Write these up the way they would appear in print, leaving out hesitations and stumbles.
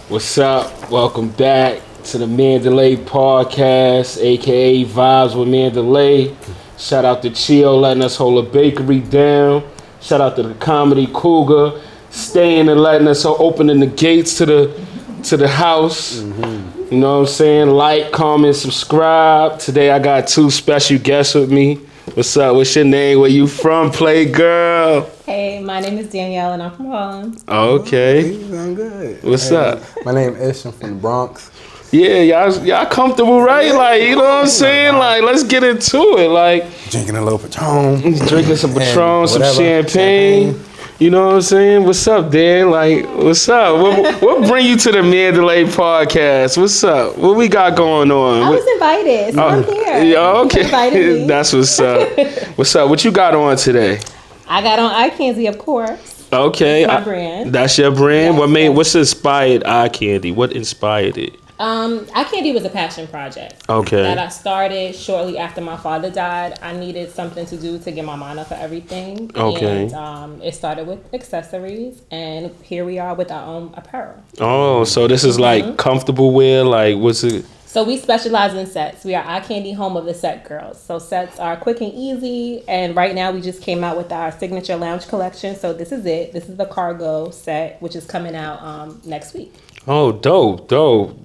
What's up? Welcome back to the Mandalay podcast, aka Vibes with Mandalay. Shout out to Chio letting us hold a bakery down. Shout out to the Comedy Cougar staying and letting us opening the gates to the house. Mm-hmm. You know what I'm saying? Like, comment, subscribe. Today I got two special guests with me. What's up? What's your name? Where you from, Play Girl? Hey, my name is Danielle and I'm from Harlem. Okay. I'm good. What's up? My name is Ish. I'm from the Bronx. Yeah, y'all comfortable, right? Like, you know what I'm saying? Like, let's get into it. Like, Drinking a little Patron. Drinking some Patron, some champagne. You know what I'm saying? What's up, Dan? Like, what's up? What bring you to the Mandalay podcast? What's up? What we got going on? I was invited, so I'm here. Yeah, okay. You invited me. That's what's up. What's up? What you got on today? I got on Eyekandydanie, of course. Okay. That's my brand. That's your brand? Yes, What's inspired Eyekandydanie? What inspired it? Eyekandydanie was a passion project. Okay. That I started shortly after my father died. I needed something to do to get my mind off of everything. Okay. And it started with accessories, and here we are with our own apparel. Oh, so this is like comfortable wear? Like, what's it? So we specialize in sets. We are Eyekandydanie, home of the set girls. So sets are quick and easy. And right now we just came out with our signature lounge collection. So this is it. This is the cargo set, which is coming out next week. Oh, dope.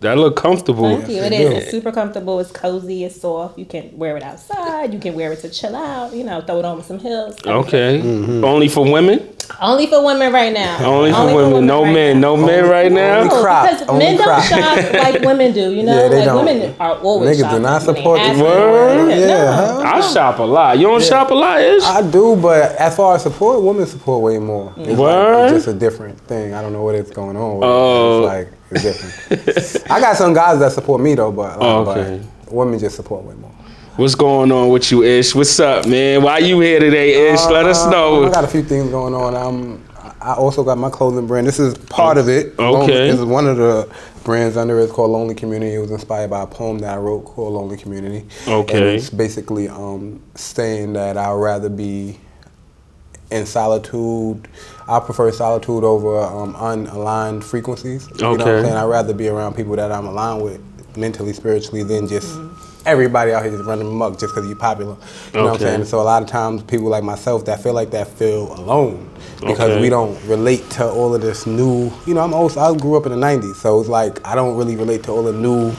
That look comfortable. Thank you. It is. It's super comfortable. It's cozy. It's soft. You can wear it outside. You can wear it to chill out. You know, throw it on with some heels. Okay. Mm-hmm. Only for women? Only for women right now. Only for women. No right men. now. No men right now? Only crop. Because men don't shop like women do, you know? Yeah, they like don't. women are always Niggas shopping. do not when they support have the to. word. Yeah. I shop a lot. You don't shop a lot, Ish? I do, but as far as support, women support way more. It's Word? Like, it's just a different thing. I don't know what is going on with Oh. it. It's like, it's different. I got some guys that support me though, but, Okay. but women just support way more. What's going on with you, Ish? What's up, man? Why you here today, Ish? Let us know. I got a few things going on. I also got my clothing brand. This is part of it. Okay. This is one of the brands under it. It's called Lonely Community. It was inspired by a poem that I wrote called Lonely Community. Okay. And it's basically saying that I'd rather be in solitude. I prefer solitude over unaligned frequencies. You know what Okay. I'm saying? I'd rather be around people that I'm aligned with mentally, spiritually, than just everybody out here just running amok just because you're popular. You know what I'm Okay. saying? So a lot of times people like myself that feel like that feel alone because we don't relate to all of this new, you know, I grew up in the 90s, so it's like I don't really relate to all the new,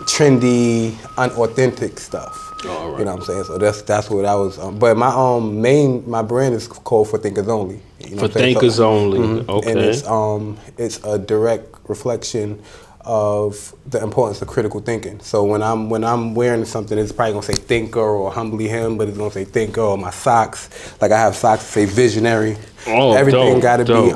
trendy, unauthentic stuff. All right. You know what I'm saying? So that's what I was. But my brand is called For Thinkers Only. You know For what I'm saying? thinkers only. Okay. And it's a direct reflection of the importance of critical thinking. So when I'm wearing something, it's probably gonna say thinker or humbly him, but it's gonna say thinker. Or my socks, like I have socks that say visionary. Oh, Everything got to be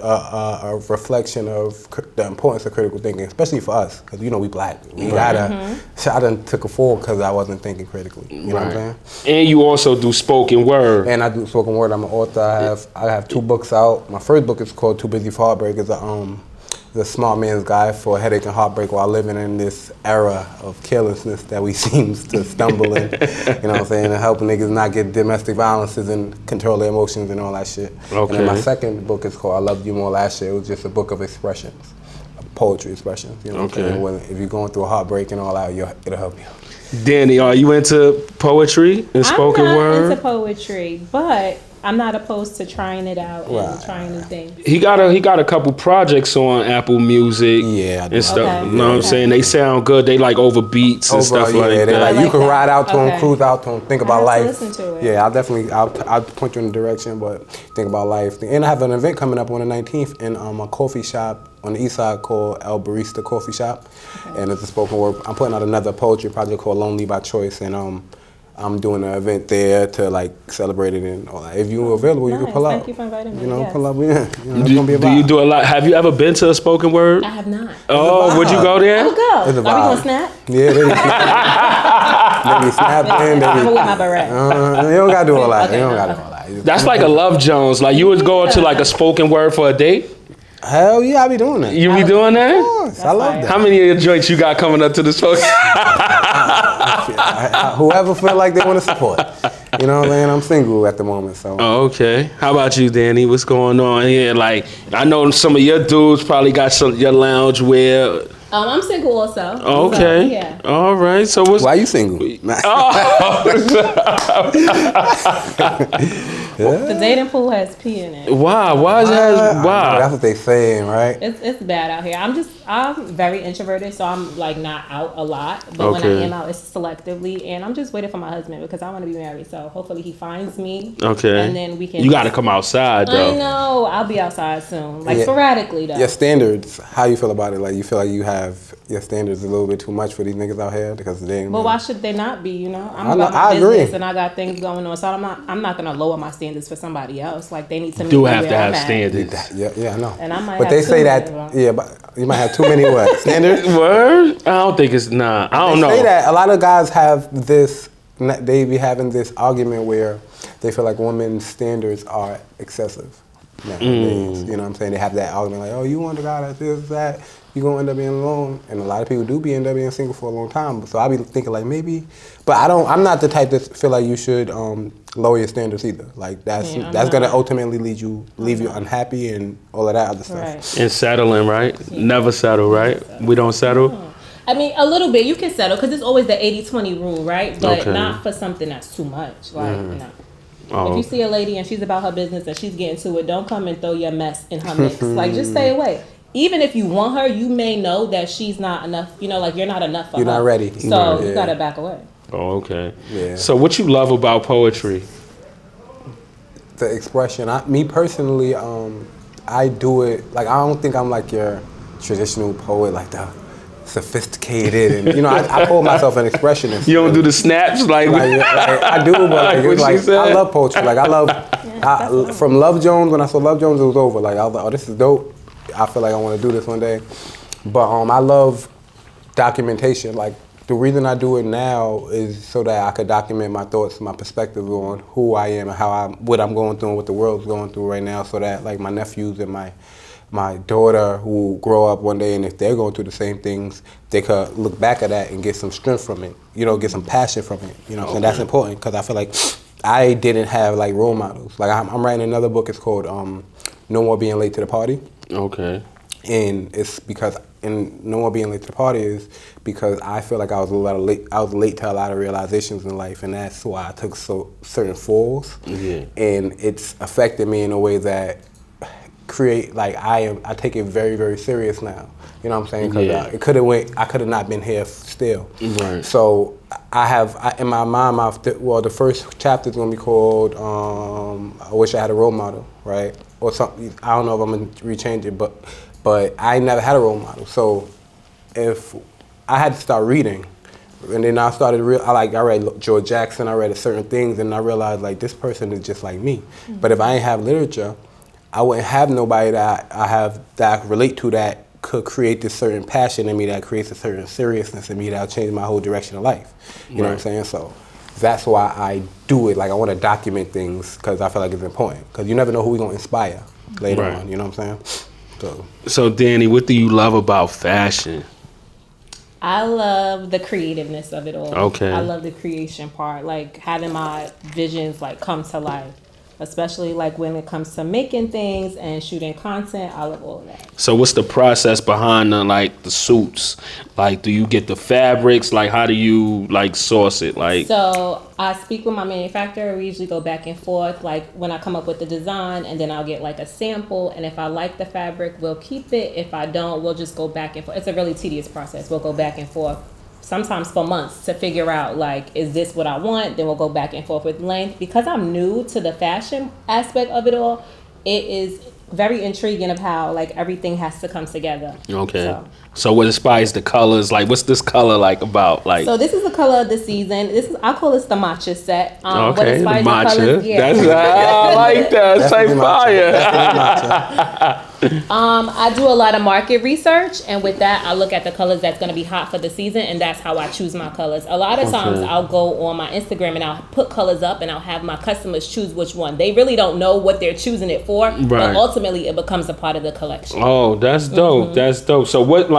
a reflection of the importance of critical thinking, especially for us, because you know we black. We gotta. I done took a fall because I wasn't thinking critically. You know what I'm saying? And you also do spoken word. And I do spoken word. I'm an author. I have 2 books out. My first book is called Too Busy for Heartbreak. It's the smart man's guide for headache and heartbreak while living in this era of carelessness that we seems to stumble in. You know what I'm saying? And helping niggas not get domestic violences and control their emotions and all that shit. Okay. And then my second book is called I Loved You More Last Year. It was just a book of expressions, poetry expressions. You know what I'm saying? When, if you're going through a heartbreak and all that, it'll help you. Danny, are you into poetry and spoken word? I'm not into poetry, but I'm not opposed to trying it out and trying new things. He got a couple projects on Apple Music. Yeah, I do. And stuff. Okay. You know what I'm saying? They sound good. They like over beats and stuff like they that. like you can that. ride out to them, Okay. cruise out to them, think about have to life. listen to it. Yeah, I'll point you in the direction, but think about life. And I have an event coming up on the 19th in a coffee shop on the east side called El Barista Coffee Shop, and it's a spoken word. I'm putting out another poetry project called Lonely by Choice, and I'm doing an event there to like celebrate it and all that. If you're available, you can pull up. Thank you for inviting me. You know, Yes. pull up. Yeah, you know, it's gonna be a Do you vibe. do a lot? Have you ever been to a spoken word? I have not. Oh, would you go there? I would go. Are It's we a gonna vibe. snap? Yeah, they be snapping. They I'm be, with my beret. you don't gotta do all that. Okay, You don't no, gotta okay. do all that. That's like a Love Jones. Like you would go to like a spoken word for a date. Hell yeah, I be doing that. You be doing that? Of course, I love that. How many of your joints you got coming up to this podcast? Whoever feel like they want to support. You know what I'm saying? I'm single at the moment, so. Oh, okay. How about you, Danny? What's going on here? Like, I know some of your dudes probably got some your lounge wear. I'm single also. Okay. So, yeah. All right. So what's... Why you single? The dating pool has pee in it. Wow. Why is that? Wow. That's what they saying, right? It's bad out here. I'm very introverted, so I'm like not out a lot. But when I am out, it's selectively, and I'm just waiting for my husband because I want to be married. So hopefully he finds me. Okay. And then we can. You got to come outside though. I know. I'll be outside soon, like sporadically though. Your standards. How you feel about it? Like you feel like you have your standards a little bit too much for these niggas out here because they. But why should they not be? You know, I agree. And I got things going on, so I'm not gonna lower my standards for somebody else. Like they need to. Do have to have standards. Yeah, I know. And I might. But have they say that. many, Yeah, but you might have too many what standards. Word? I don't think it's nah. I don't know. They say that a lot of guys have this. They be having this argument where they feel like women's standards are excessive. You know what I'm saying? They have that argument like, oh, you want a guy that's this, that, you're going to end up being alone. And a lot of people do end up being single for a long time. So I be thinking like maybe, but I'm not the type that feel like you should lower your standards either. Like that's going to ultimately leave you unhappy and all of that other stuff. Right. And settling, right? Never settle, right? We don't settle? I mean, a little bit. You can settle because it's always the 80-20 rule, right? But not for something that's too much. Like, no. If you see a lady and she's about her business and she's getting to it, don't come and throw your mess in her mix. Like, just stay away. Even if you want her, you may know that she's not enough. You know, like you're not enough for her. You're not ready. So you gotta back away. Oh, okay. Yeah. So what you love about poetry? The expression. Me personally, I do it, like I don't think I'm like your traditional poet, like the sophisticated and I call myself an expressionist. You don't do the snaps like I do, but I love poetry. Like from Love Jones, when I saw Love Jones, it was over. Like I was like, oh, this is dope. I feel like I want to do this one day. But I love documentation. Like the reason I do it now is so that I could document my thoughts, my perspectives on who I am and what I'm going through and what the world's going through right now, so that like my nephews and my daughter who grow up one day, and if they're going through the same things, they could look back at that and get some strength from it, get some passion from it, and that's important because I feel like I didn't have like role models. Like I'm writing another book, it's called No More Being Late to the Party. Okay. And it's because, and No More Being Late to the Party is because I feel like I was late to a lot of realizations in life, and that's why I took certain falls. Yeah. And it's affected me in a way that I take it very, very serious now. You know what I'm saying? Because I could have not been here still. Right. So in my mind, the first chapter is gonna be called I Wish I Had a Role Model, right? Or something. I don't know if I'm gonna rechange it, but I never had a role model. So if I had to start reading, and then I started I read George Jackson, I read certain things, and I realized like this person is just like me. Mm-hmm. But if I ain't have literature, I wouldn't have nobody that I relate to that could create this certain passion in me, that creates a certain seriousness in me that'll change my whole direction of life. You know what I'm saying? So that's why I do it. Like I want to document things because I feel like it's important. Because you never know who we're gonna inspire later on. You know what I'm saying? So Danny, what do you love about fashion? I love the creativeness of it all. Okay. I love the creation part, like having my visions like come to life. Especially like when it comes to making things and shooting content, I love all of that. So what's the process behind the suits? Like, do you get the fabrics? Like, how do you source it? So I speak with my manufacturer. We usually go back and forth. Like when I come up with the design, and then I'll get like a sample. And if I like the fabric, we'll keep it. If I don't, we'll just go back and forth. It's a really tedious process. We'll go back and forth. Sometimes for months to figure out is this what I want? Then we'll go back and forth with length. Because I'm new to the fashion aspect of it all, it is very intriguing of how everything has to come together. Okay. So what inspires the colors? What's this color about? So this is the color of the season. I call this the matcha set. Okay, the matcha. That's I like that. That's like fire. I do a lot of market research, and with that, I look at the colors that's going to be hot for the season, and that's how I choose my colors. A lot of times, I'll go on my Instagram and I'll put colors up, and I'll have my customers choose which one. They really don't know what they're choosing it for, but ultimately, it becomes a part of the collection. Oh, that's dope. That's dope. So, what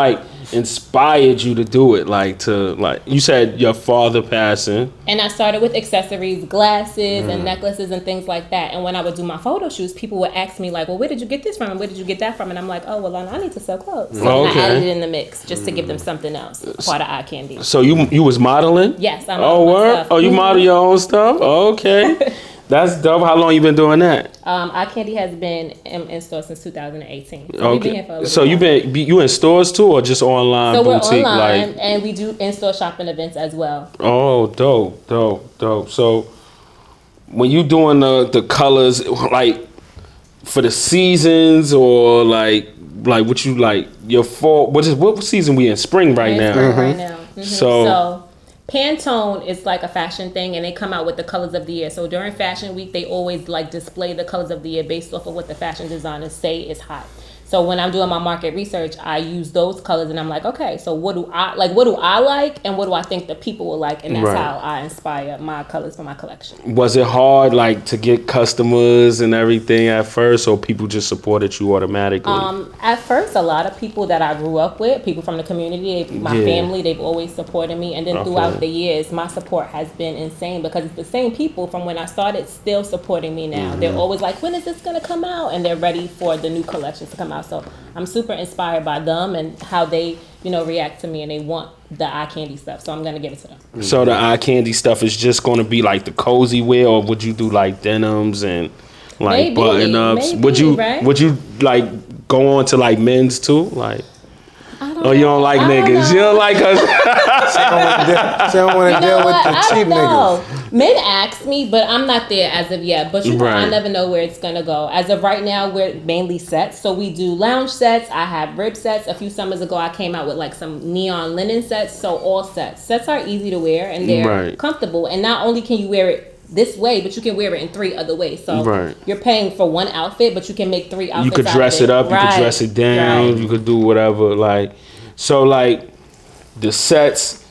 inspired you to do it? You said your father passing, and I started with accessories, glasses, and necklaces, and things like that. And when I would do my photo shoots, people would ask me like, "Well, where did you get this from? And where did you get that from?" And I'm like, "Oh, well, I need to sell clothes." So I added it in the mix just to give them something else, a part of eye candy. So you was modeling? Yes, I'm. Oh, word? Oh, you model your own stuff? Okay. That's dope. How long you been doing that? Eye candy has been in store since 2018. So okay. We've been here for a so you in stores too, or just online? So boutique, we're online, and we do in-store shopping events as well. Oh, dope. So when you doing the colors, like for the seasons, or like what you like your fall? What season we in? Spring right now. Right now. So Pantone is like a fashion thing, and they come out with the colors of the year. So during Fashion Week, they always display the colors of the year based off of what the fashion designers say is hot. So when I'm doing my market research, I use those colors, and I'm like, okay, so what do I like, and what do I think the people will like, and that's how I inspire my colors for my collection. Was it hard to get customers and everything at first, or people just supported you automatically? At first, a lot of people that I grew up with, people from the community, my family, they've always supported me, and then throughout the years, my support has been insane, because it's the same people from when I started still supporting me now. They're always like, when is this gonna come out? And they're ready for the new collections to come out. So I'm super inspired by them and how they, react to me, and they want the eye candy stuff. So I'm gonna give it to them. So the eye candy stuff is just gonna be like the cozy wear, or would you do like denims and like button ups? Would you go on to like men's too? You don't like niggas. You don't like us. She don't want to deal with the cheap niggas. Men ask me, but I'm not there as of yet. But I never know where it's gonna go. As of right now, we're mainly sets. So we do lounge sets. I have rib sets. A few summers ago, I came out with like some neon linen sets. So all sets. Sets are easy to wear, and they're comfortable. And not only can you wear it this way, but you can wear it in 3 other ways. So you're paying for one outfit, but you can make 3 outfits. You could dress it up. You could dress it down. You could do whatever. The sets,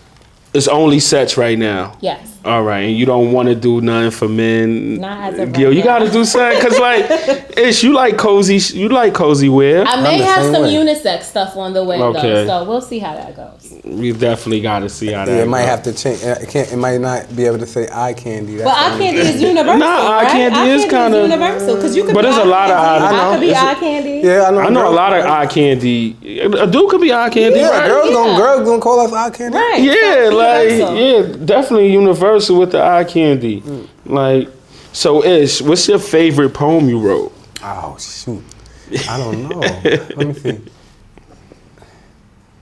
it's only sets right now. Yes. All right, and you don't want to do nothing for men. Not as of you gotta do something, cause you like cozy wear. I may have some unisex stuff on the way though, so we'll see how that goes. We definitely gotta see how that goes. It might have to change. It might not be able to say eye candy. But eye candy is universal. Eye candy is kind of universal, because you could. But there's a lot of I could be eye candy. Yeah, I know a lot of eye candy. A dude could be eye candy. Yeah, right? girls gonna call us eye candy. Right. Yeah, definitely universal with the eye candy. So Ish, what's your favorite poem you wrote? Oh shoot, I don't know. Let me see.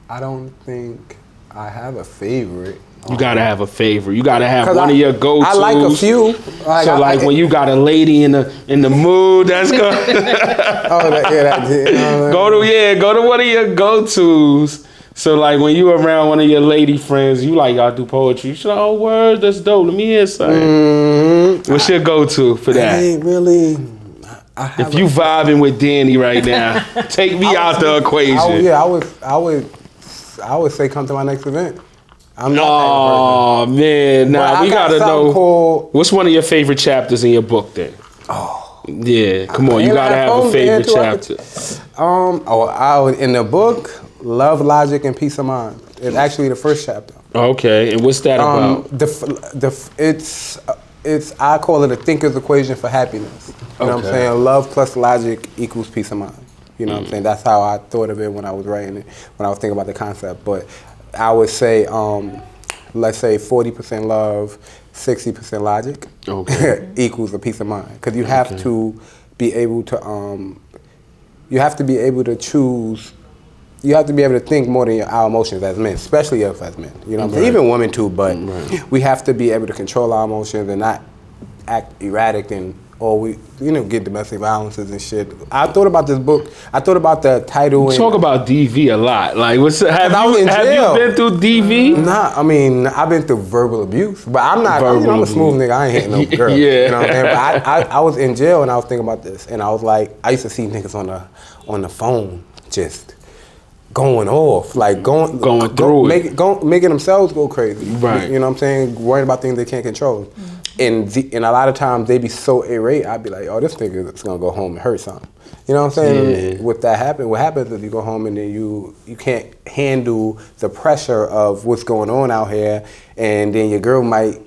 I don't think I have a favorite. You gotta have a favorite. You gotta have one of your go-tos. I like a few. When you got a lady in the mood, that's good. Go to one of your go-tos. So when you around one of your lady friends, you y'all do poetry. She's like, oh word, that's dope. Let me hear something. What's your go-to for that? I ain't really. If you vibing with Danny right now, take me out the equation. I would say come to my next event. I'm not that person. Man, now we gotta know. What's one of your favorite chapters in your book then? Oh. Yeah, come on, you gotta have a favorite chapter. In the book, Love, Logic, and Peace of Mind. It's actually the first chapter. Okay, and what's that about? I call it a thinker's equation for happiness. You know what I'm saying? Love plus logic equals peace of mind. You know what I'm saying? That's how I thought of it when I was writing it, when I was thinking about the concept. But I would say, let's say 40% love, 60% logic equals a peace of mind. Because you have to be able to, you have to be able to choose. You have to be able to think more than our emotions as men, especially us as men. You know what I'm saying? Even women too, but we have to be able to control our emotions and not act erratic and or we, get domestic violences and shit. I thought about this book. I thought about the title. We talk about DV a lot. Like, have jail. you been through DV? Nah, I mean, I've been through verbal abuse, but I'm not. I'm a smooth nigga. I ain't hitting no girl. Yeah. You know what I'm saying? But I was in jail and I was thinking about this, and I was like, I used to see niggas on the phone just going off, like going through it, making themselves go crazy. Right. You know what I'm saying? Worrying about things they can't control. And a lot of times they be so irate, I'd be like, oh, this nigga is gonna go home and hurt something. You know what I'm saying? Yeah. With that happen, what happens is you go home and then you can't handle the pressure of what's going on out here, and then your girl might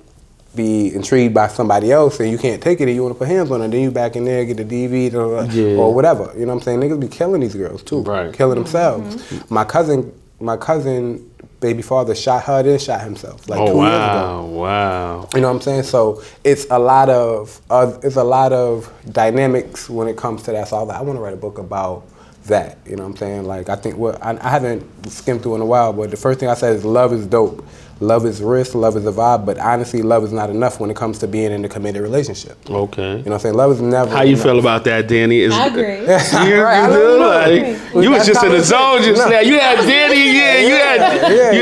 be intrigued by somebody else and you can't take it and you want to put hands on her, then you back in there, get the DV or whatever. You know what I'm saying? Niggas be killing these girls too. Right. Killing themselves. My cousin baby father shot her, then shot himself like 2 years ago. Wow. You know what I'm saying? So it's a lot of dynamics when it comes to that. So I was like, I want to write a book about that. You know what I'm saying? Like, I think I haven't skimmed through in a while, but the first thing I said is love is dope. Love is risk, love is a vibe, but honestly, love is not enough when it comes to being in a committed relationship. Okay. You know what I'm saying? Love is never How you enough. feel about that, Danny? I agree. You was just in the zone just now. You had Danny, you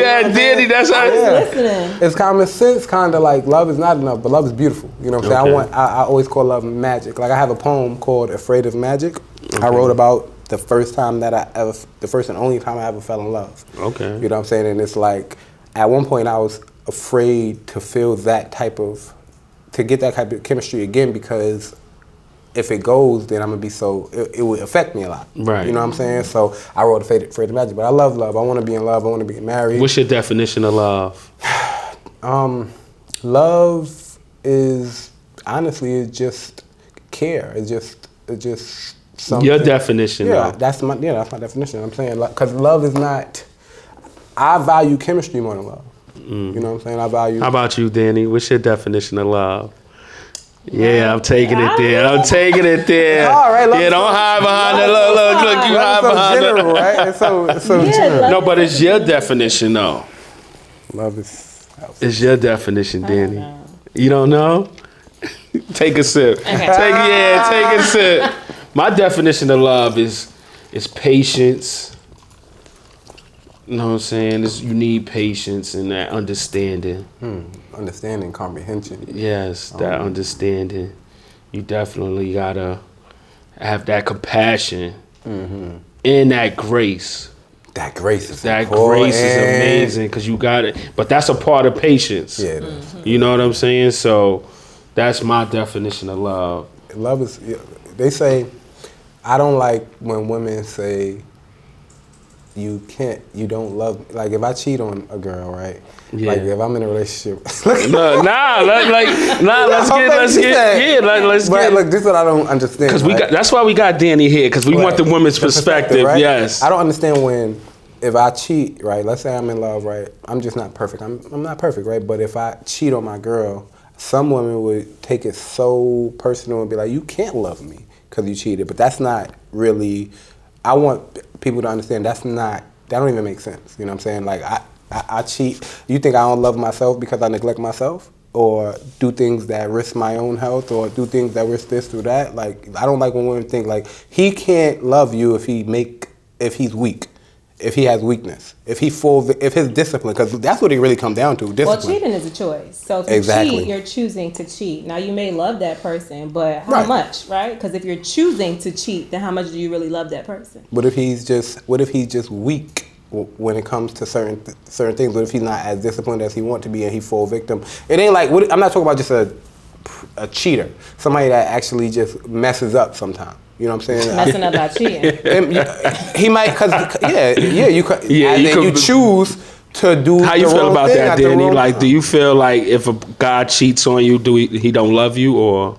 had Danny. That's how. Listening. It's common sense, kind of like love is not enough, but love is beautiful. You know what I'm saying? I always call love magic. Like I have a poem called "Afraid of Magic." I wrote about the first and only time I ever fell in love. Okay. You know what I'm saying? And it's like, at one point I was afraid to feel to get that type of chemistry again, because if it goes, then I'm gonna be it would affect me a lot. Right. You know what I'm saying? So I wrote Afraid of Magic, but I love love. I wanna be in love, I wanna be married. What's your definition of love? Love is, honestly, it's just care. It's just something. Your definition, though. That's my definition. I'm saying, because love is not, I value chemistry more than love. You know what I'm saying? I value. How about you, Danny? What's your definition of love? Yeah, I'm taking it there. I'm taking it there. All right, yeah, don't hide behind it. Look, you hide behind it. Right? It's so general. No, but it's your definition, though. Love is. It's your definition, Danny. You don't know? Take a sip. Okay. Take a sip. My definition of love is patience. You know what I'm saying? You need patience and that understanding. Understanding, comprehension. Yes, that understanding. You definitely gotta have that compassion and that grace. That grace is amazing because you got it. But that's a part of patience. Yeah, it is. You know what I'm saying? So that's my definition of love. Love is, they say, I don't like when women say, you don't love, like if I cheat on a girl, right? Yeah. Like if I'm in a relationship. Let's get. Look, this is what I don't understand. Because that's why we got Danny here, because we want the women's perspective, right? Yes. I don't understand if I cheat, right? Let's say I'm in love, right? I'm just not perfect. I'm not perfect, right? But if I cheat on my girl, some women would take it so personal and be like, you can't love me because you cheated. But that's not really, I want people to understand that don't even make sense. You know what I'm saying? Like I cheat. You think I don't love myself because I neglect myself? Or do things that risk my own health, or do things that risk this, do that? Like, I don't like when women think like, he can't love you if he's weak, if he has weakness, if his discipline, because that's what it really comes down to, discipline. Well, cheating is a choice. So if you cheat, you're choosing to cheat. Now, you may love that person, but how much, right? Because if you're choosing to cheat, then how much do you really love that person? What if he's just weak when it comes to certain things? What if he's not as disciplined as he wants to be and he fall victim? It ain't like, I'm not talking about just a cheater, somebody that actually just messes up sometimes. You know what I'm saying? Messing up by cheating. He might, you choose to do. How you feel about that, Danny? Like, do you feel like if a guy cheats on you, he don't love you, or?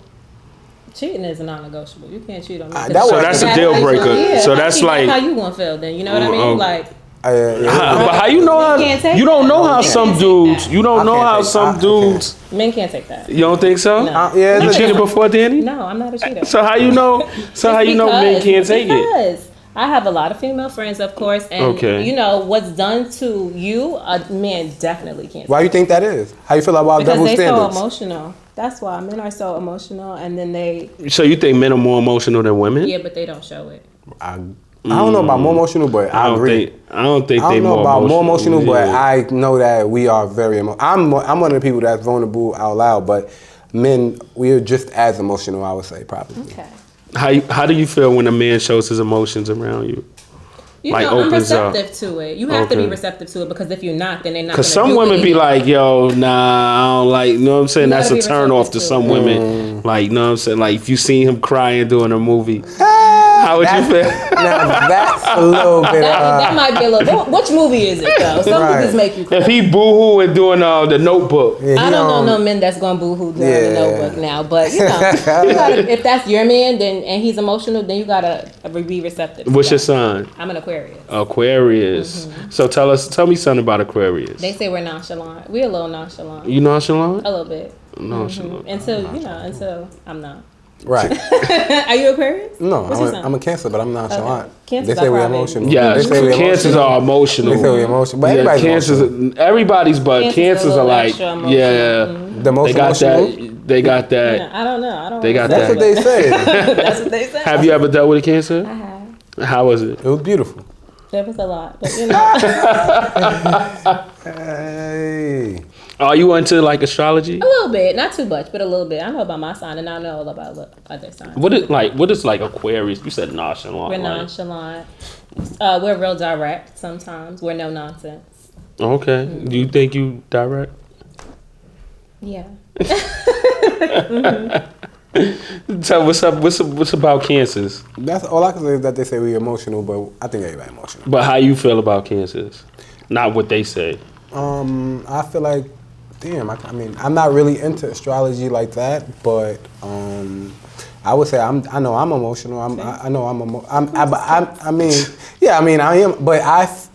Cheating is non-negotiable. You can't cheat on me. So that's a deal breaker. Yeah, so that's like how you gonna feel then? You know what I mean? Like. But how you know how you don't know how some dudes men can't take that. You don't think so? No. You cheated before, Danny? No, I'm not a cheater. So how you know men can't take it? Because I have a lot of female friends, of course, and you know what's done to you, a man definitely can't. Why you think that is? How you feel about double standards? Because they so emotional. That's why men are so emotional, and then they So you think men are more emotional than women? yeah, but they don't show it. I don't know about more emotional, but I agree. I don't think I they don't know about more emotional, but yeah. I know that we are very emotional. I'm one of the people that's vulnerable out loud, but men, we're just as emotional, I would say, probably. Okay. How do you feel when a man shows his emotions around you? You Like, know, I'm opens up. receptive to it. You have to be Okay. receptive to it because if you're not, then they're not. Because gonna some do women it be anyway. like, yo, nah, I don't like, you know what I'm saying? You That's gotta a be turn off to receptive to some it. women. Like, you know what I'm saying? Like, if you see him crying during a movie, Ah, how would you feel? Now that's a little bit. That might be a little. Which movie is it though? Some Right. movies make you cry. If he boo-hoo and doing the Notebook. Yeah, I don't know no men that's gonna boo-hoo during Yeah. the Notebook now, but you know, you gotta, if that's your man, then and he's emotional, then you gotta be receptive. to What's your that. sign? I'm an Aquarius. Aquarius. So tell me something about Aquarius. They say we're nonchalant. We're a little nonchalant. You nonchalant? A little bit. Nonchalant. Until I'm not. Right. Are you Aquarius? No, What's your sign? I'm a Cancer, but I'm nonchalant. Cancers They say are we're private. emotional. Yeah, They say we're cancers are emotional. They say we're emotional, but Yeah, everybody's cancers. emotional. Everybody's, but Cancers cancers a are little like, extra emotional. yeah, The most they got emotional. that. They got that. Yeah, I don't know. I don't. They got wanna That's that. what they say. That's what they say. Have you ever dealt with a cancer? I have. How was it? It was beautiful. There was a lot, but you know. Hey. Are you into like astrology? A little bit, not too much, but a little bit. I know about my sign, and I know about other signs. What is like Aquarius? You said nonchalant. We're like- nonchalant. We're real direct sometimes. We're no nonsense. Okay. Do you think you direct? Yeah. So what's about cancers? That's all I can say is that they say we're emotional, but I think everybody emotional. But how you feel about cancers? Not what they say. I feel like, damn. I mean, I'm not really into astrology like that, but I would say I know I'm emotional. I know I mean I am, but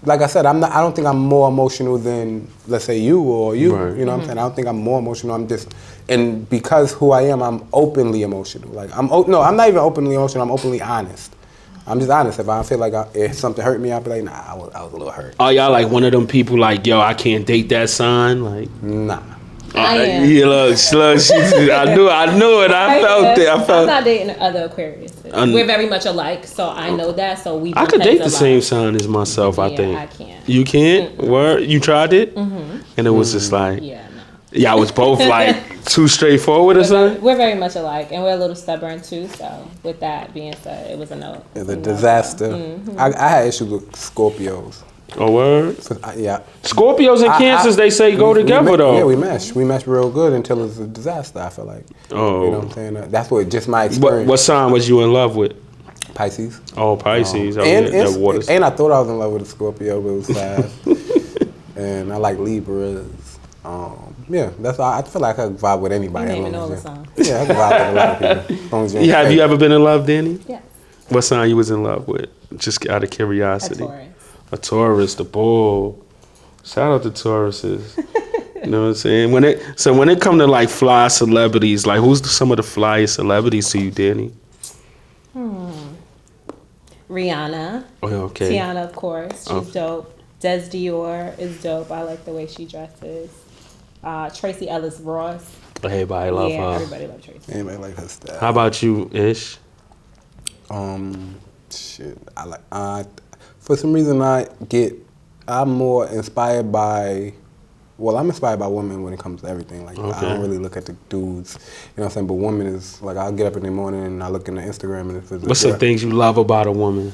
like I said, I don't think I'm more emotional than, let's say, you or you. Right. You know what I'm saying? I don't think I'm more emotional. I'm just, and because who I am, I'm openly emotional. Like I'm not even openly emotional. I'm openly honest. I'm just honest. If I feel like if something hurt me, I'll be like, nah, I was a little hurt. Are y'all like one of them people like, yo, I can't date that sign? Like, Nah. I am. Yeah, look, I knew it. I felt it. I'm not dating other Aquarius. We're very much alike, so I know that. So we. I could date the same sign as myself. I think. I can't. You can't. Word. You tried it, and it was just like, Yeah, no. y'all was both like too straightforward or something. We're very much alike, and we're a little stubborn too. So, with that being said, it was a no. It's a disaster. I had issues with Scorpios. Oh, word. Yeah. Scorpios and Cancers, they say go together though. Yeah, we mesh. We mesh real good until it's a disaster, I feel like. Oh. You know what I'm saying? That's just my What experience. sign was you in love with? Pisces. Oh, Pisces. And I thought I was in love with a Scorpio, but it was fast. And I like Libras. Yeah, that's why I feel like I can vibe with anybody. You didn't even as long know as the song. Yeah, I can vibe with a lot of people. As long as Yeah, have you ever been in love, Danny? Yeah. What sign you was in love with? Just out of A curiosity. Taurus. A Taurus, the bull. Shout out to Tauruses. You know what I'm saying? When it come to like fly celebrities, like who's some of the flyest celebrities to you, Danny? Rihanna. Oh, okay. Tiana, of course. She's dope. Des Dior is dope. I like the way she dresses. Tracy Ellis Ross. Everybody love Yeah, her. everybody loves Tracy. Anybody like her style? How about you, Ish? Shit. I like. For some reason, I'm more inspired by. Well, I'm inspired by women when it comes to everything. Like I don't really look at the dudes. You know what I'm saying? But women is like I'll get up in the morning and I look in the Instagram and if it's What's some things you love about a woman?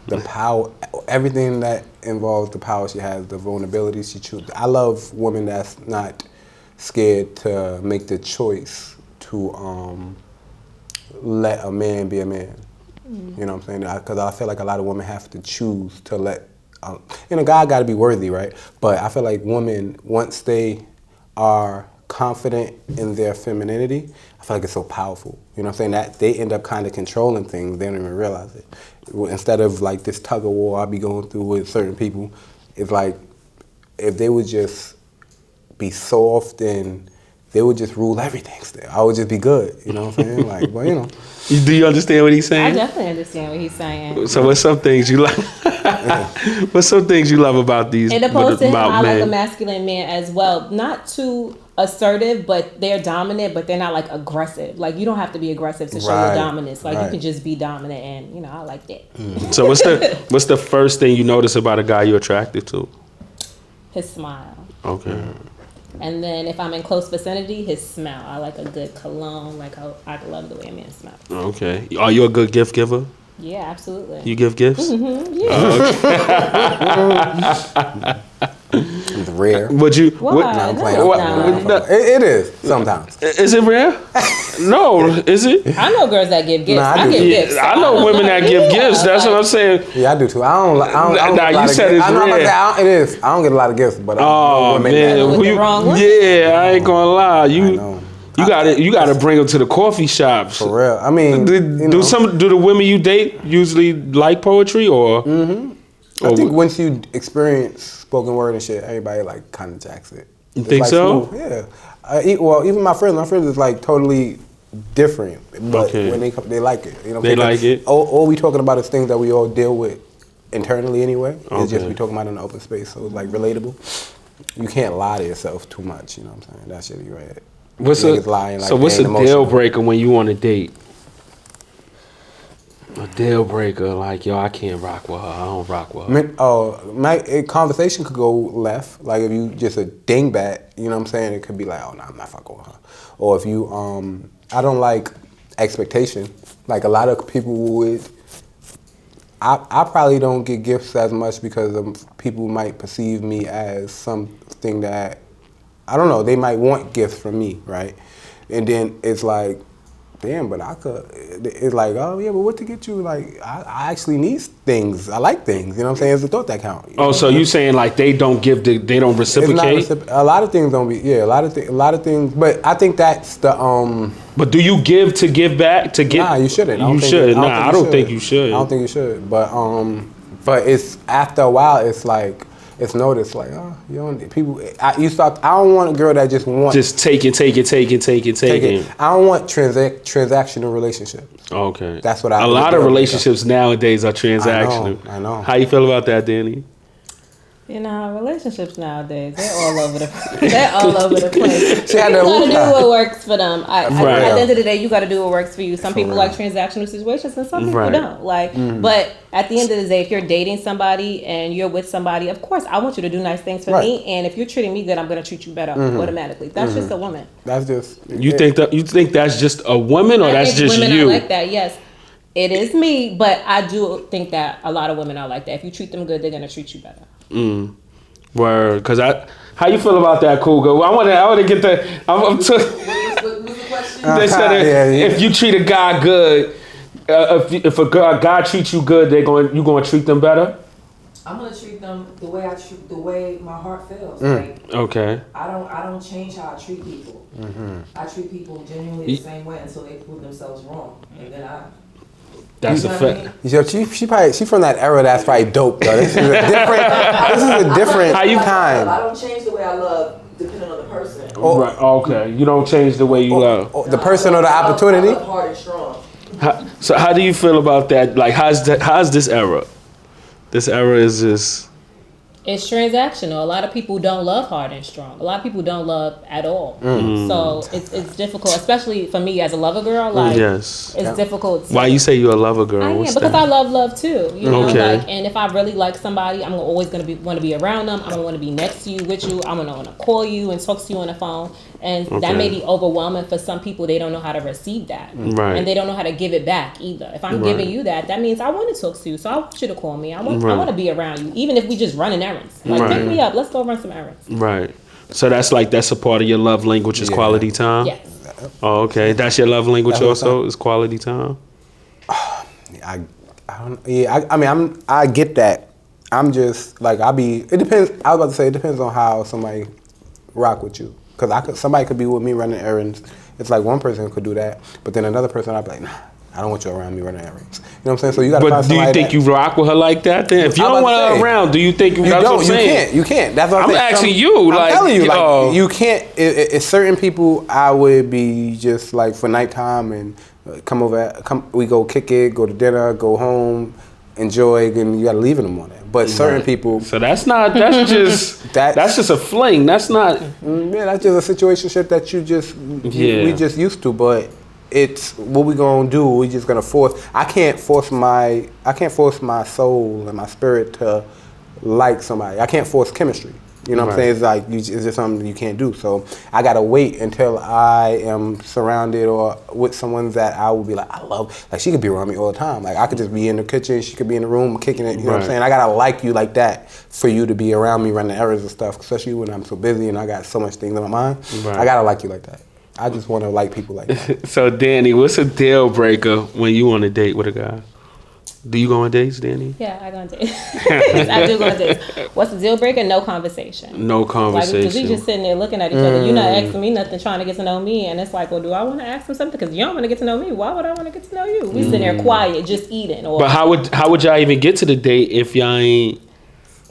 the power, everything that involves the power she has, the vulnerability she chooses. I love women that's not scared to make the choice to let a man be a man. You know what I'm saying? Because I feel like a lot of women have to choose to let, God got to be worthy, right? But I feel like women, once they are confident in their femininity, I feel like it's so powerful. You know what I'm saying? That they end up kind of controlling things. They don't even realize it. Instead of like this tug of war I be going through with certain people, it's like if they would just be soft and they would just rule everything still. I would just be good. You know what I'm saying? Like, well, you know. Do you understand what he's I saying? definitely understand what he's saying. So what's some things you like? What's some things you love about these? And opposed to him, I men? like a masculine man as well. Not too assertive, but they're dominant, but they're not like aggressive. Like you don't have to be aggressive to show your dominance. Like you can just be dominant, and I like that. So what's the first thing you notice about a guy you're attracted to? His smile. Okay. And then if I'm in close vicinity, his smell. I like a good cologne. Like I love the way a man smells. Okay. Are you a good gift giver? Yeah, absolutely. You give gifts? Mm-hmm, yeah. It's rare. Would you? Why? No, I'm playing. No. It is sometimes. Is it rare? No, is it? I know girls that give gifts. Nah, I give gifts. I know women that give gifts. That's what I'm saying. Yeah, I do too. I don't Nah, get a lot you of said gifts. it's I know rare. it is. I don't get a lot of gifts, but I know Oh women man, that- With the wrong one? yeah, I ain't gonna lie. I know. You got to bring them to the coffee shops. For real. I mean, Do the women you date usually like poetry or? I think once you experience spoken word and shit, everybody like kind of jacks it. You It's think like so? smooth. Yeah. Well, even my friends is like totally different, but Okay. when they come, they like it. You know, what They I'm saying? like it? All we talking about is things that we all deal with internally anyway. It's just Okay. we talking about in the open space, so it's like relatable. You can't lie to yourself too much. You know what I'm saying? That shit you right. What's Niggas lying like so what's they a ain't deal emotional. breaker when you on a date? A deal breaker, like yo, I can't rock with her. I don't rock with her. A conversation could go left. Like if you just a dingbat, you know what I'm saying? It could be like, oh no, I'm not fucking with her. Or if you, I don't like expectation. Like a lot of people would. I probably don't get gifts as much because people might perceive me as something that, I don't know, they might want gifts from me, right? And then it's like, damn, but I could, it's like, oh yeah, but what to get you? Like, I actually need things. I like things, you know what I'm saying? It's the thought that count. You know? So you saying like they don't reciprocate? It's not a lot of things don't be, yeah, a lot of things, but I think that's the, But do you give to give back to get? Nah, you shouldn't. You should. I don't think you should. I don't think you should. But it's after a while, it's like it's noticed. Like, oh, you don't people. I don't want a girl that just wants Just take it. take it. I don't want transactional relationships. Okay. That's what I. A lot of relationships nowadays are transactional. I know. How you feel about that, Danny? Relationships nowadays, they're all over the place. She had You to gotta move do that. what works for them. At the end of the day, you gotta do what works for you. Some people real. like transactional situations and some people Right. don't. But at the end of the day, if you're dating somebody and you're with somebody, of course I want you to do nice things for Right. me. And if you're treating me good, I'm gonna treat you better automatically. That's just a woman. That's just You think that's just a woman or I that's think just women you? are like that, yes. It is me, but I do think that a lot of women are like that. If you treat them good, they're gonna treat you better. Word, how you feel about that, Cougar? I want to get the. What was the question? They said yeah. if you treat a guy good, if a guy treats you good, you gonna treat them better. I'm gonna treat them the way my heart feels. Like Okay. I don't change how I treat people. I treat people genuinely the same way until they prove themselves wrong, and then That's you a know what I fact. mean? Yo, she from that era that's probably dope though. This is a different How you- time. I don't change the way I love depending on the person. Right. Okay. You don't change the way you love. The person or the opportunity. I love hard and strong. So how do you feel about that? Like, how's this era? This era is just. It's transactional. A lot of people don't love hard and strong. A lot of people don't love at all. So it's difficult, especially for me as a lover girl. Like, Yes. it's difficult. Why you say you're a lover girl? I am What's because that? I love too. You know, Okay. and if I really like somebody, I'm always gonna want to be around them. I'm gonna want to be next to you, with you. I'm gonna want to call you and talk to you on the phone. And that Okay. may be overwhelming for some people. They don't know how to receive that, Right. and they don't know how to give it back either. If I'm giving you that means I want to talk to you. So I want you to call me. I want to be around you, even if we just running errands. Like Right. pick me up. Let's go run some errands. Right. So that's a part of your love language is Yeah. quality time. Yes. Oh, okay. That's your love language That's what's also is quality time. I don't. Yeah, I mean, I get that. I'm just like it depends. I was about to say it depends on how somebody rock with you. Cause somebody could be with me running errands. It's like one person could do that, but then another person I'd be like, nah, I don't want you around me running errands. You know what I'm saying? So you gotta But find do you somebody think that, you rock with her like that? Then if you I'm don't about want to her say, around, do you think you that's don't, what I'm saying? you can't. That's what I'm saying. asking you, I'm like, telling you, yo. like you can't. It's certain people I would be just like for nighttime and we go kick it, go to dinner, go home. enjoy, and you gotta leave in the morning. But certain people, So that's just a fling. That's not. yeah, that's just a situationship that we just used to. But it's what we gonna do. We just gonna force. I can't force my soul and my spirit to like somebody. I can't force chemistry. You know what I'm saying? It's like it's just something you can't do. So I gotta wait until I am surrounded or with someone that I will be like, I love. Like she could be around me all the time. Like I could just be in the kitchen, she could be in the room kicking it. You know what I'm saying? I gotta like you like that for you to be around me running errands and stuff. Especially when I'm so busy and I got so much things in my mind. I gotta like you like that. I just want to like people like that. So Danny, what's a deal breaker when you on a date with a guy? Do you go on dates, Danny? Yeah, I go on dates. I do go on dates. What's the deal breaker? No conversation. No conversation. Like, we just sitting there looking at each other. You're not asking me nothing, trying to get to know me. And it's like, well, do I want to ask him something? Because you don't want to get to know me. Why would I want to get to know you? We sitting there quiet, just eating. Or but how would y'all even get to the date if y'all ain't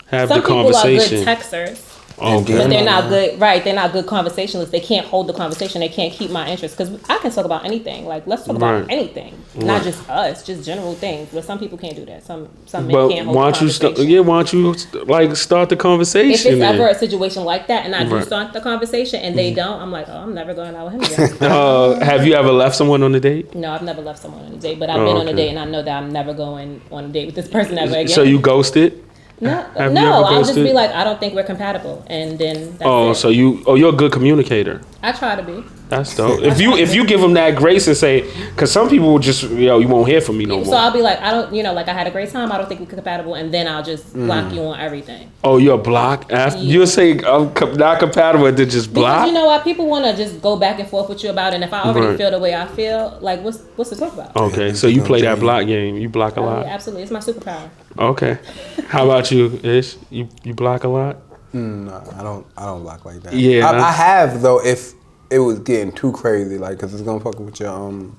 have the conversation? Some people are good texters. Okay. But they're not good, right? They're not good conversationalists. They can't hold the conversation. They can't keep my interest. Because I can talk about anything. Like, let's talk about anything. Not just us, just general things. But some people can't do that. Some men can't hold the conversation. Why don't you like start the conversation? If it's ever a situation like that and I do start the conversation and they don't, I'm like, oh, I'm never going out with him again. Have you ever left someone on a date? No, I've never left someone on a date. But I've been on a date and I know that I'm never going on a date with this person ever again. So you ghosted? No, I'll just be like, I don't think we're compatible, and then that's it. So you're a good communicator. I try to be. That's dope. If you give them that grace and say, because some people will just, you won't hear from me no more. So I'll be like, I don't, like I had a great time. I don't think we're compatible, and then I'll just block you on everything. Oh, you're blocked after you'll say I'm not compatible, and then just block. Because you know what, people want to just go back and forth with you about it. And if I already feel the way I feel, like what's to talk about? Okay, so you play that block game. You block a lot. Yeah, absolutely, it's my superpower. Okay, how about you, Ish? You block a lot? No, I don't block like that. Yeah, I have though. If it was getting too crazy, like, because it's gonna fuck with your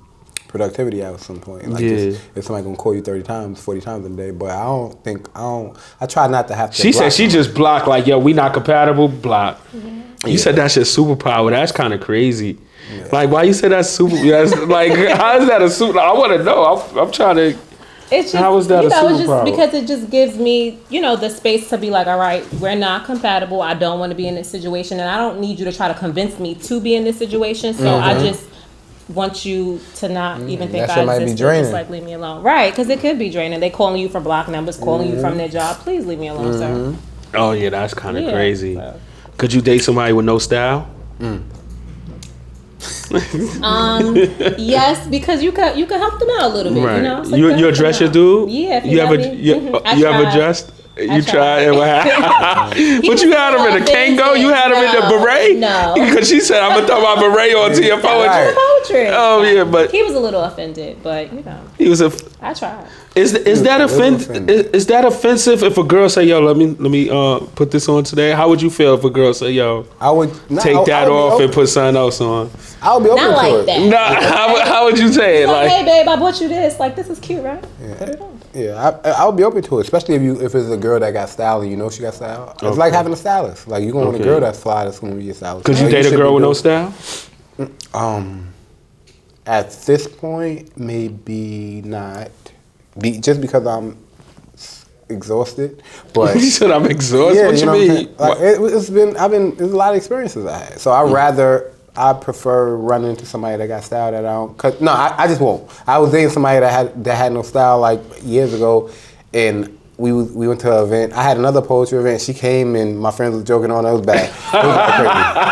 productivity at some point. Like, if somebody gonna call you 30 times, 40 times a day, but I try not to have to. She said she just blocked, like, yo, we not compatible, block. Mm-hmm. You said that's your superpower. That's kind of crazy. Yeah. Like, why you say that's super? Like, how is that a super? I want to know. I'm trying to. It's just, how is that a superpower? It's just because it just gives me, the space to be like, all right, we're not compatible. I don't want to be in this situation, and I don't need you to try to convince me to be in this situation. So I just want you to not even think I exist. Just like leave me alone, right? Because it could be draining. They calling you from block numbers, calling you from their job. Please leave me alone, sir. Oh yeah, that's kind of crazy. So. Could you date somebody with no style? Yes, because you can help them out a little bit. Right. Like you address your dude? Yeah. You ever dressed? You tried. But you had him in a Kango? You had him in the beret? No. Because she said, I'm going to throw my beret onto your poetry. Oh, yeah, but... He was a little offended, but, He was I tried. Is that offensive? Is that offensive if a girl say, yo, let me put this on today? How would you feel if a girl say, yo, I would take that off and put something else on? I would be open to it. That. Nah, how would you say it? Like, hey, babe, I bought you this. Like, this is cute, right? Yeah. Put it on. Yeah, I would be open to it, especially if it's a girl that got style and you know she got style. Okay. It's like having a stylist. Like, you're going to want a girl that's fly that's going to be your stylist. Could you date a girl with no style? At this point, maybe not. Just because I'm exhausted. But you said I'm exhausted? Yeah, what you mean? Like, there's a lot of experiences I had. So I prefer running into somebody that got style that I don't. I just won't. I was dating somebody that had no style like years ago, and we went to an event. I had another poetry event. She came and my friends was joking on her. It was bad.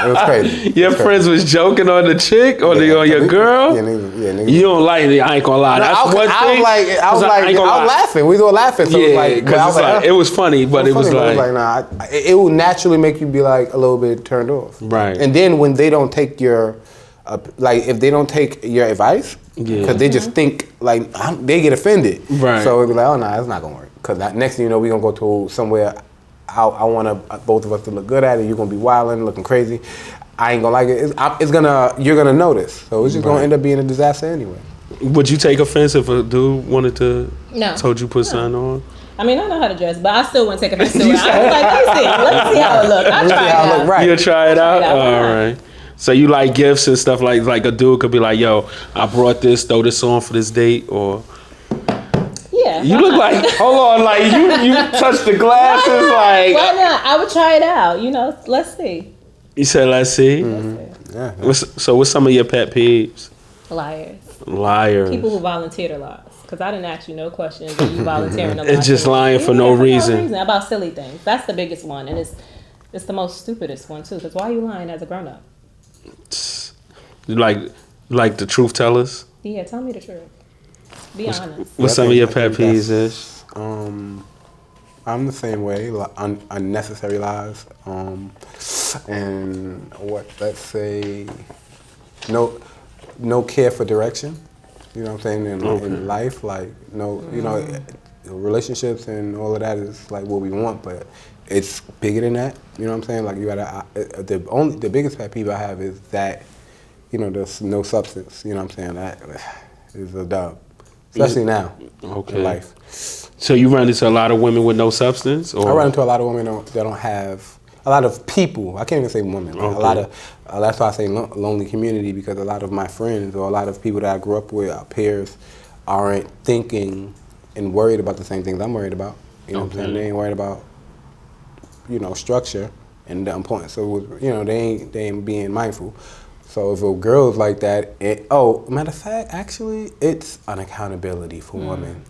It was crazy. Your friends was joking on the chick or on your girl? Yeah, nigga. You don't like it. I ain't gonna lie. That's one thing. I was laughing. We were laughing. So it was funny, but it was like it will naturally make you be like a little bit turned off. Right. And then when they don't take your if they don't take your advice, because they just think like they get offended. Right. So it'll be like, oh no, that's not gonna work. Because next thing you know, we're going to go to somewhere I want both of us to look good at it. You're going to be wilding, looking crazy. I ain't going to like it. You're going to notice. So it's just going to end up being a disaster anyway. Would you take offense if a dude wanted to, told you put something on? I mean, I know how to dress, but I still wouldn't take offense to it. I was like, let's see how it looks. I'll try it out. Right. You'll try it out? All right. So you like gifts and stuff like a dude could be like, yo, I brought this, throw this on for this date, or... Yeah. You look like, hold on, like you touched the glasses, like. Why not? I would try it out. You know, let's see. You said, let's see. Yeah. What's some of your pet peeves? Liars. People who volunteer to lie. Because I didn't ask you no questions and you volunteering to lie. It's just lying for no reason. About silly things. That's the biggest one. And it's the most stupidest one too. Because why are you lying as a grown up? Like the truth tellers? Yeah, tell me the truth. Be honest. What's some of your pet peeves, Ish? I'm the same way, unnecessary lies, and let's say, no care for direction. You know what I'm saying? In life, like relationships and all of that is like what we want, but it's bigger than that. You know what I'm saying? Like you gotta. The biggest pet peeve I have is that, there's no substance. You know what I'm saying? That is a dub, especially now in life. So you run into a lot of women with no substance? Or? I run into a lot of women that don't have, a lot of people, I can't even say women, a lot of, that's why I say lonely community, because a lot of my friends or a lot of people that I grew up with, our peers, aren't thinking and worried about the same things I'm worried about. You know what I'm saying? They ain't worried about, structure and the importance. So, they ain't being mindful. So if a girl's like that, matter of fact, actually, it's an accountability for women.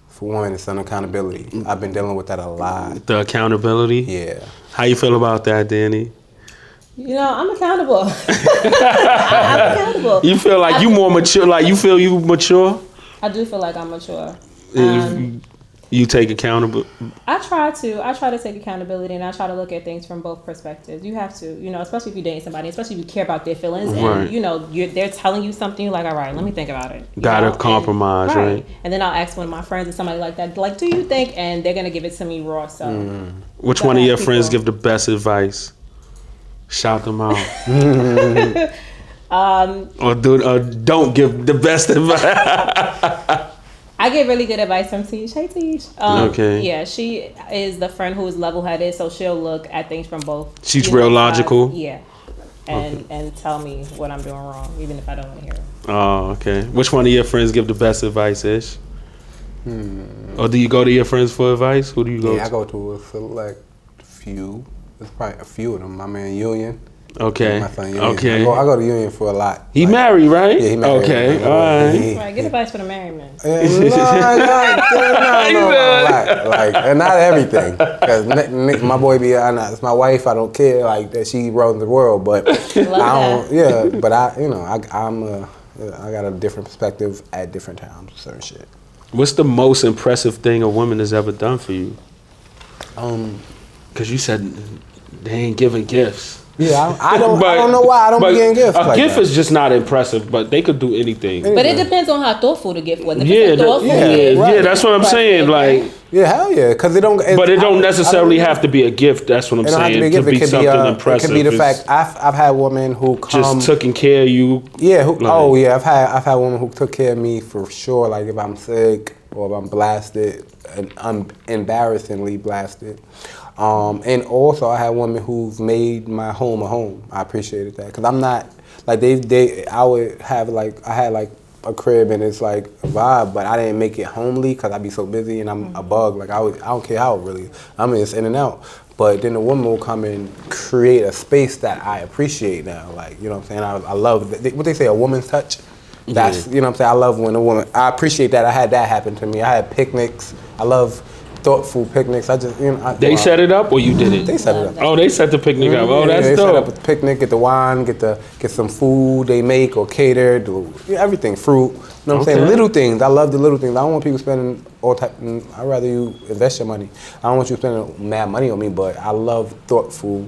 For one, it's an accountability. I've been dealing with that a lot. The accountability? Yeah. How you feel about that, Danny? I'm accountable. I'm accountable. You feel like you more mature? Like you feel you mature? I do feel like I'm mature. You take accountability? I try to take accountability, and I try to look at things from both perspectives. You have to, especially if you're dating somebody, especially if you care about their feelings, and they're telling you something, you're like, all right, let me think about it. Gotta compromise, right? And then I'll ask one of my friends or somebody like that, like, do you think? And they're gonna give it to me raw. So, which one of your friends give the best advice? Shout them out. Or don't give the best advice. I get really good advice from Tish. Hey, Tish. Okay. Yeah, she is the friend who is level-headed, so she'll look at things from both. She's real logical? Yeah. And tell me what I'm doing wrong, even if I don't want to hear it. Oh, okay. Which one of your friends give the best advice, Ish? Or do you go to your friends for advice? Who do you go to? Yeah, I go to a select few. There's probably a few of them. My man Union. Okay. My son Union. Okay. I go to Union for a lot. He married, right? Yeah, he married. Okay. All right. Right, get advice for the married man. No, and not everything. Because my boy it's my wife. I don't care like that she runs the world, but I don't. Yeah, but I got a different perspective at different times with certain shit. What's the most impressive thing a woman has ever done for you? Because you said they ain't giving gifts. Yeah, I don't know why I don't be getting gifts. A gift is just not impressive, but they could do anything. But it depends on how thoughtful the gift was. Yeah, that's what I'm saying. Like, yeah, hell yeah, because it don't. But it don't necessarily have to be a gift. That's what I'm saying. It could be something impressive. It could be the fact I've had women who just taking care of you. Yeah. I've had women who took care of me for sure. Like if I'm sick or if I'm blasted, and embarrassingly blasted. And also I had women who've made my home a home. I appreciated that because I'm not like I had a crib and it's like a vibe, but I didn't make it homely because I'd be so busy and I'm a bug. Like I don't care how really I'm just in and out. But then the woman will come and create a space that I appreciate now. Like you know what I'm saying. I love what they say, a woman's touch. That's you know what I'm saying. I love when a woman. I appreciate that. I had that happen to me. I had picnics. I love thoughtful picnics. I just they set it up or you did it? They set it up. Oh, they set the picnic up. Oh, that's they dope. Set up a picnic, get the wine, get some food they make or cater, everything, fruit. You know what I'm saying? Little things. I love the little things. I don't want people spending all type. I'd rather you invest your money. I don't want you spending mad money on me, but I love thoughtful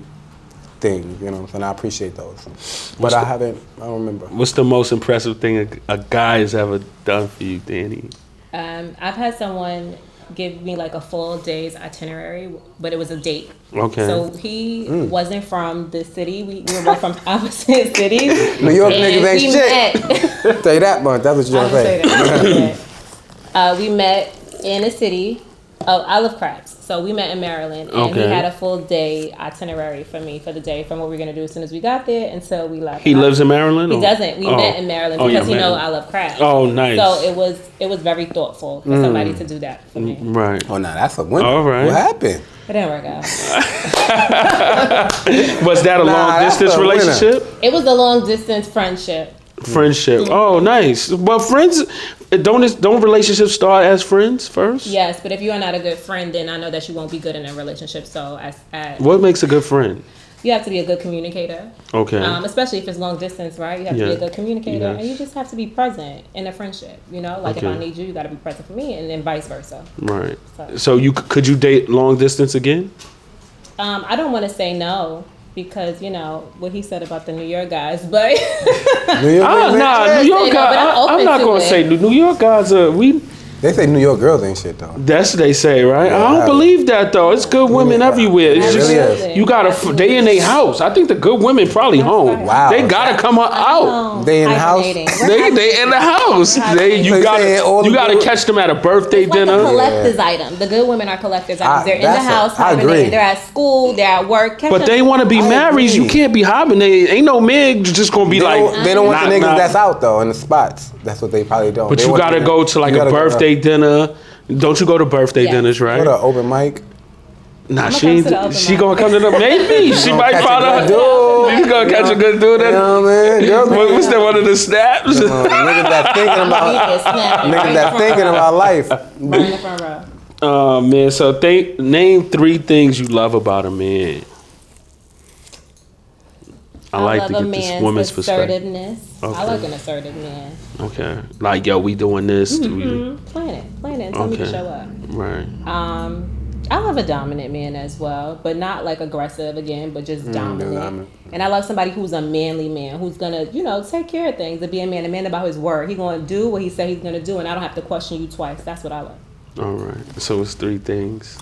things. You know what I'm saying? I appreciate those. But I don't remember. What's the most impressive thing a guy has ever done for you, Danny? I've had someone give me like a full day's itinerary, but it was a date. Okay. So he wasn't from the city. We were both from opposite cities. New York niggas ain't shit. Tell you that much. That's what you're trying to say. We met in a city, Oh, I love crabs. So we met in Maryland, and he Okay. had a full day itinerary for me for the day, from what we were gonna do as soon as we got there until we left. He lives in Maryland? He or- doesn't. We Oh. met in Maryland Oh, because yeah, he knows Maryland. I love crabs. Oh, nice. So it was very thoughtful for somebody to do that for me. Right. Oh, nah, that's a win. All right. What happened? It didn't work out. Was that a Nah, long that's distance a winner. relationship? It was a long distance friendship. Friendship. Oh, nice. Well, friends, don't relationships start as friends first? Yes, but if you are not a good friend, then I know that you won't be good in a relationship. So What makes a good friend? you have to be a good communicator. Okay. Especially if it's long distance, right? You have to be Yeah. a good communicator, Yes. and you just have to be present in a friendship. You know, like if Okay. I need you, you got to be present for me, and then vice versa. Right. So could you date long distance again? I don't want to say no because you know what he said about the New York guys, but New York, Nah, New York say no, but I'm guys. I'm open not to gonna it. say New York guys are we. They say New York girls ain't shit though. That's what they say, right? I don't Yeah. believe that though. It's good women everywhere. It's It just really is. you gotta. They in their house. I think the good women probably home. Wow. They gotta come out. They in the house? They in the house. So you saying all You the gotta good- catch them at a birthday It's like a dinner. collector's item. The good women are collector's items. They're in the house. I agree. hibernating. They're at school. They're at work. Catch But them. they want to be I married. agree. You can't be hibernating. Ain't no man just gonna be They don't want the nah, niggas nah. that's out though in the spots. That's what they probably don't. But They you want gotta the- go to like you a gotta go- birthday dinner. Don't you go to birthday Yes. dinners, right? Go to open mic. Nah, I'ma she come ain't. to the open She mic. gonna come to the maybe. She might catch a find good out. dude. You gonna catch a good dude. You know what I mean? Girls, What's that? One of the snaps? niggas that thinking He about is snapping. niggas Right that in the thinking front about life. row. Right in the front row. Oh man. So name 3 things you love about a man. I like love to a get this man's woman's perspective. assertiveness. Okay. I like an assertive man. Okay. Like yo, we doing this. Plan it, and tell me to Okay. show up. Right. I love a dominant man as well, but not like aggressive again, but just dominant. dominant. And I love somebody who's a manly man, who's gonna, take care of things, and be a man about his word. He's gonna do what he said he's gonna do, and I don't have to question you twice. That's what I love. All right. So it's 3 things.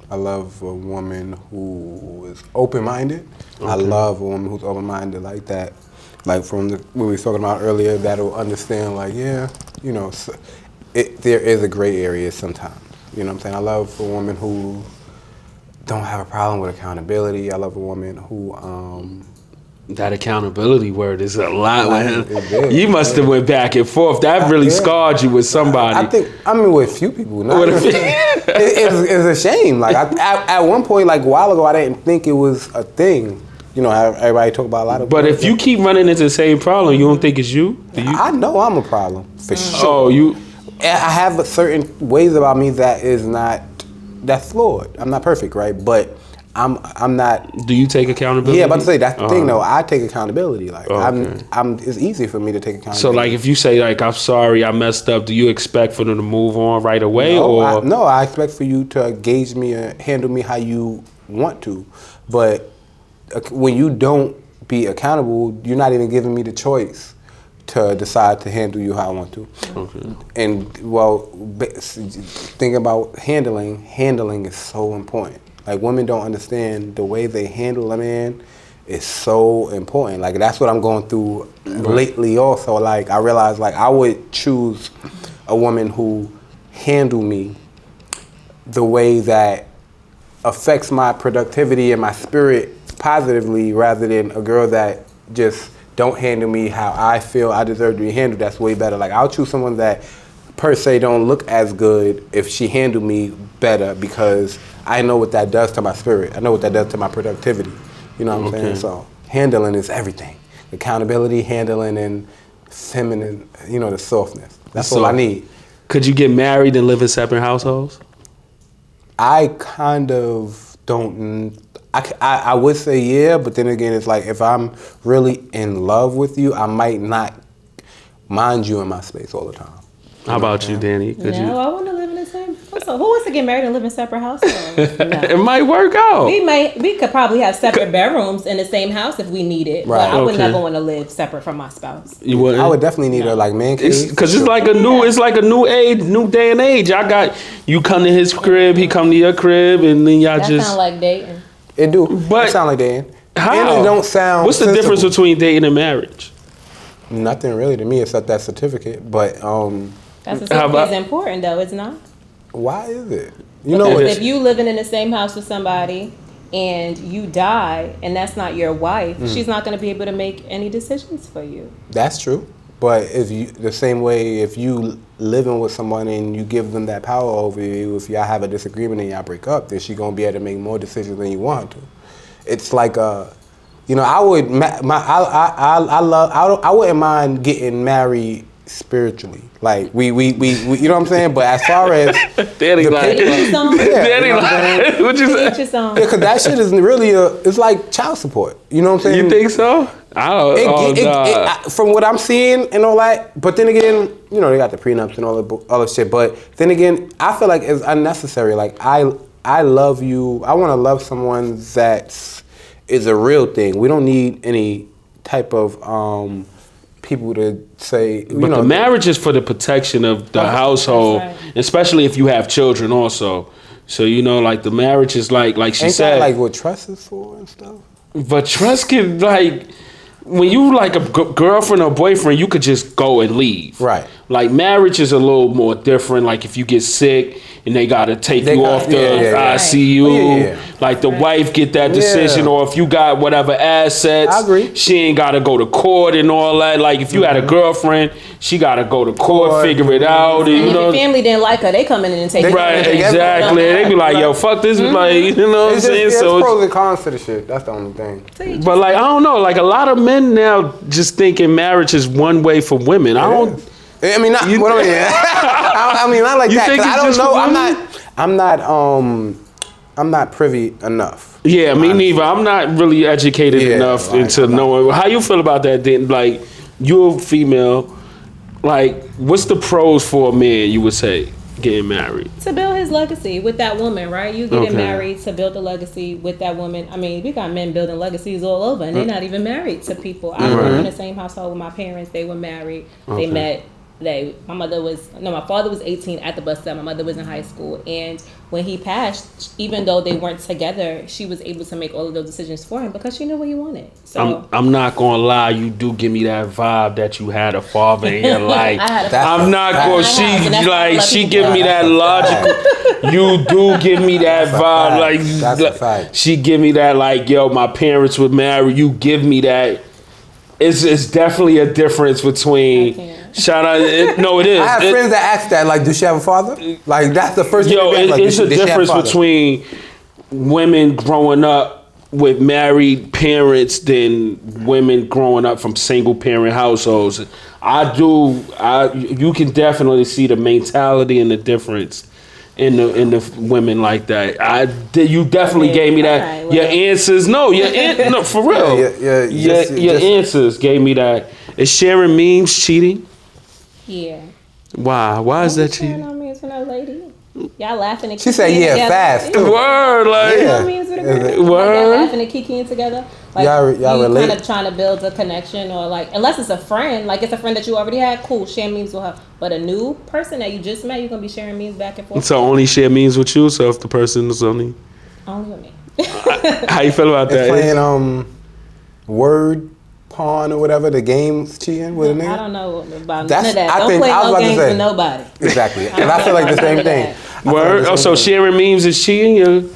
I love a woman who is open-minded. I love a woman who's open-minded like that. Like from what we were talking about earlier, that'll understand like, there is a gray area sometimes. You know what I'm saying? I love a woman who don't have a problem with accountability. I love a woman who That accountability word is a lot. Like, Man. it is. You must have went back and forth. That really Yeah. scarred you with somebody. I mean, with a few people. Not With a even- few- it's a shame. Like at one point, like a while ago, I didn't think it was a thing. You know, everybody talk about a lot of. But if you keep running into the same problem, you don't think it's you? Do you? I know I'm a problem for sure. Oh, you. I have certain ways about me that's flawed. I'm not perfect, right? But I'm not. Do you take accountability? Yeah, about to say that's the thing Uh-huh. though. I take accountability. Like Okay. it's easy for me to take accountability. So, like, if you say, like, I'm sorry, I messed up, do you expect for them to move on right away? No, I expect for you to gauge me and handle me how you want to. But when you don't be accountable, you're not even giving me the choice to decide to handle you how I want to. Okay. And think about handling is so important. Like women don't understand the way they handle a man is so important. Like that's what I'm going through lately also. Like I realized like I would choose a woman who handle me the way that affects my productivity and my spirit positively rather than a girl that just don't handle me how I feel I deserve to be handled. That's way better. Like I'll choose someone that per se don't look as good if she handled me better because I know what that does to my spirit. I know what that does to my productivity. You know what I'm saying? So handling is everything. Accountability, handling, and feminine, the softness. That's all I need. Could you get married and live in separate households? I kind of don't. I would say yeah, but then again, it's like if I'm really in love with you, I might not mind you in my space all the time. How about you, Danny? Could No, you? I want to live in the same. So who wants to get married and live in separate households? It No. might work out. We could probably have separate bedrooms in the same house if we need it. Right. But I would Okay. never want to live separate from my spouse. You wouldn't? I would definitely need a man cave. Because it's like a new age, new day and age. I got you come to his crib, he come to your crib, and then y'all That just. sound like dating. It do. But it sound like that. How? And it don't sound. What's the sensible. difference between dating and marriage? Nothing really to me except that certificate. But That's is important though, it's not. Why is it? You know, if you living in the same house with somebody and you die and that's not your wife, she's not going to be able to make any decisions for you. That's true. But if you the same way, if you living with someone and you give them that power over you, if y'all have a disagreement and y'all break up, then she gonna be able to make more decisions than you want to. It's like I wouldn't mind getting married spiritually. Like we you know what I'm saying? But as far as Daddy like what you say? Yeah, because that shit is really it's like child support. You know what I'm saying? You think so? I don't. From what I'm seeing and all that, but then again, you know, they got the prenups and all the other shit. But then again, I feel like it's unnecessary. Like I love you. I want to love someone that is a real thing. We don't need any type of people to say. But the marriage is for the protection of the household, right. Especially if you have children also. So you know, like the marriage is like she said. That like what trust is for and stuff. But trust can like. When you like a girlfriend or boyfriend, you could just go and leave. Right. Like marriage is a little more different. Like if you get sick and they gotta take you off the ICU, like the wife get that decision, or if you got whatever assets, I agree. She ain't gotta go to court and all that. Like if you had a girlfriend, she gotta go to court, figure it out. And, if your family didn't like her, they come in and take it. Right, exactly. They be like, yo, fuck this. Like, you know what I'm saying? So it's pros and cons to the shit. That's the only thing. But like, I don't know. Like a lot of men now just thinking marriage is one way for women. I don't. I mean, not. I mean, not like that. I don't know. I'm not privy enough. Yeah, me neither. I'm not really educated enough into knowing. How you feel about that? Then, like, you're female. Like, what's the pros for a man? You would say getting married to build his legacy with that woman, right? You getting married to build a legacy with that woman. I mean, we got men building legacies all over, and they're not even married to people. I grew up in the same household with my parents. They were married. They met. My father was 18 at the bus stop. My mother was in high school, and when he passed, even though they weren't together, she was able to make all of those decisions for him because she knew what he wanted. So I'm not gonna lie, you do give me that vibe that you had a father in your life. I'm not gonna. She give me that logical. You do give me that vibe, like that's a fact. She give me that like, yo, my parents were married. You give me that. It's definitely a difference between. Shout out! No, it is. I have friends that ask that. Like, does she have a father? Like, that's the first thing. It's a difference between women growing up with married parents than women growing up from single parent households. You can definitely see the mentality and the difference in the women like that. You definitely gave me that. Right, your answers, no, for real. Your answers gave me that. Is sharing memes cheating? Yeah. Why? Why is that cheating? I mean, it's no lady. Y'all laughing and she said, "Yeah, fast." Too. Word, like y'all laughing and kikiing together. Like y'all relate. Kind of trying to build a connection, or like, unless it's a friend, like it's a friend that you already had. Cool, share memes with her. But a new person that you just met, you're gonna be sharing memes back and forth. So only share memes with you. So if the person is only with me. How you feel about that? Playing word. Pawn or whatever, the game's cheating with a nigga? I don't know about none of that. Don't play no games with nobody. Exactly. And I feel like the same thing. Word? So sharing memes is cheating?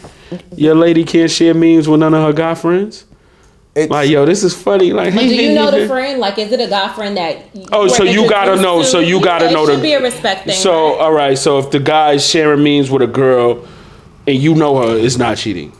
Your lady can't share memes with none of her guy friends? Like, yo, this is funny. Like, but do you know the friend? Like, is it a guy friend that? So you gotta know. So you gotta know. It should be a respect thing. So, right? all right. So if the guy is sharing memes with a girl and you know her, it's not cheating.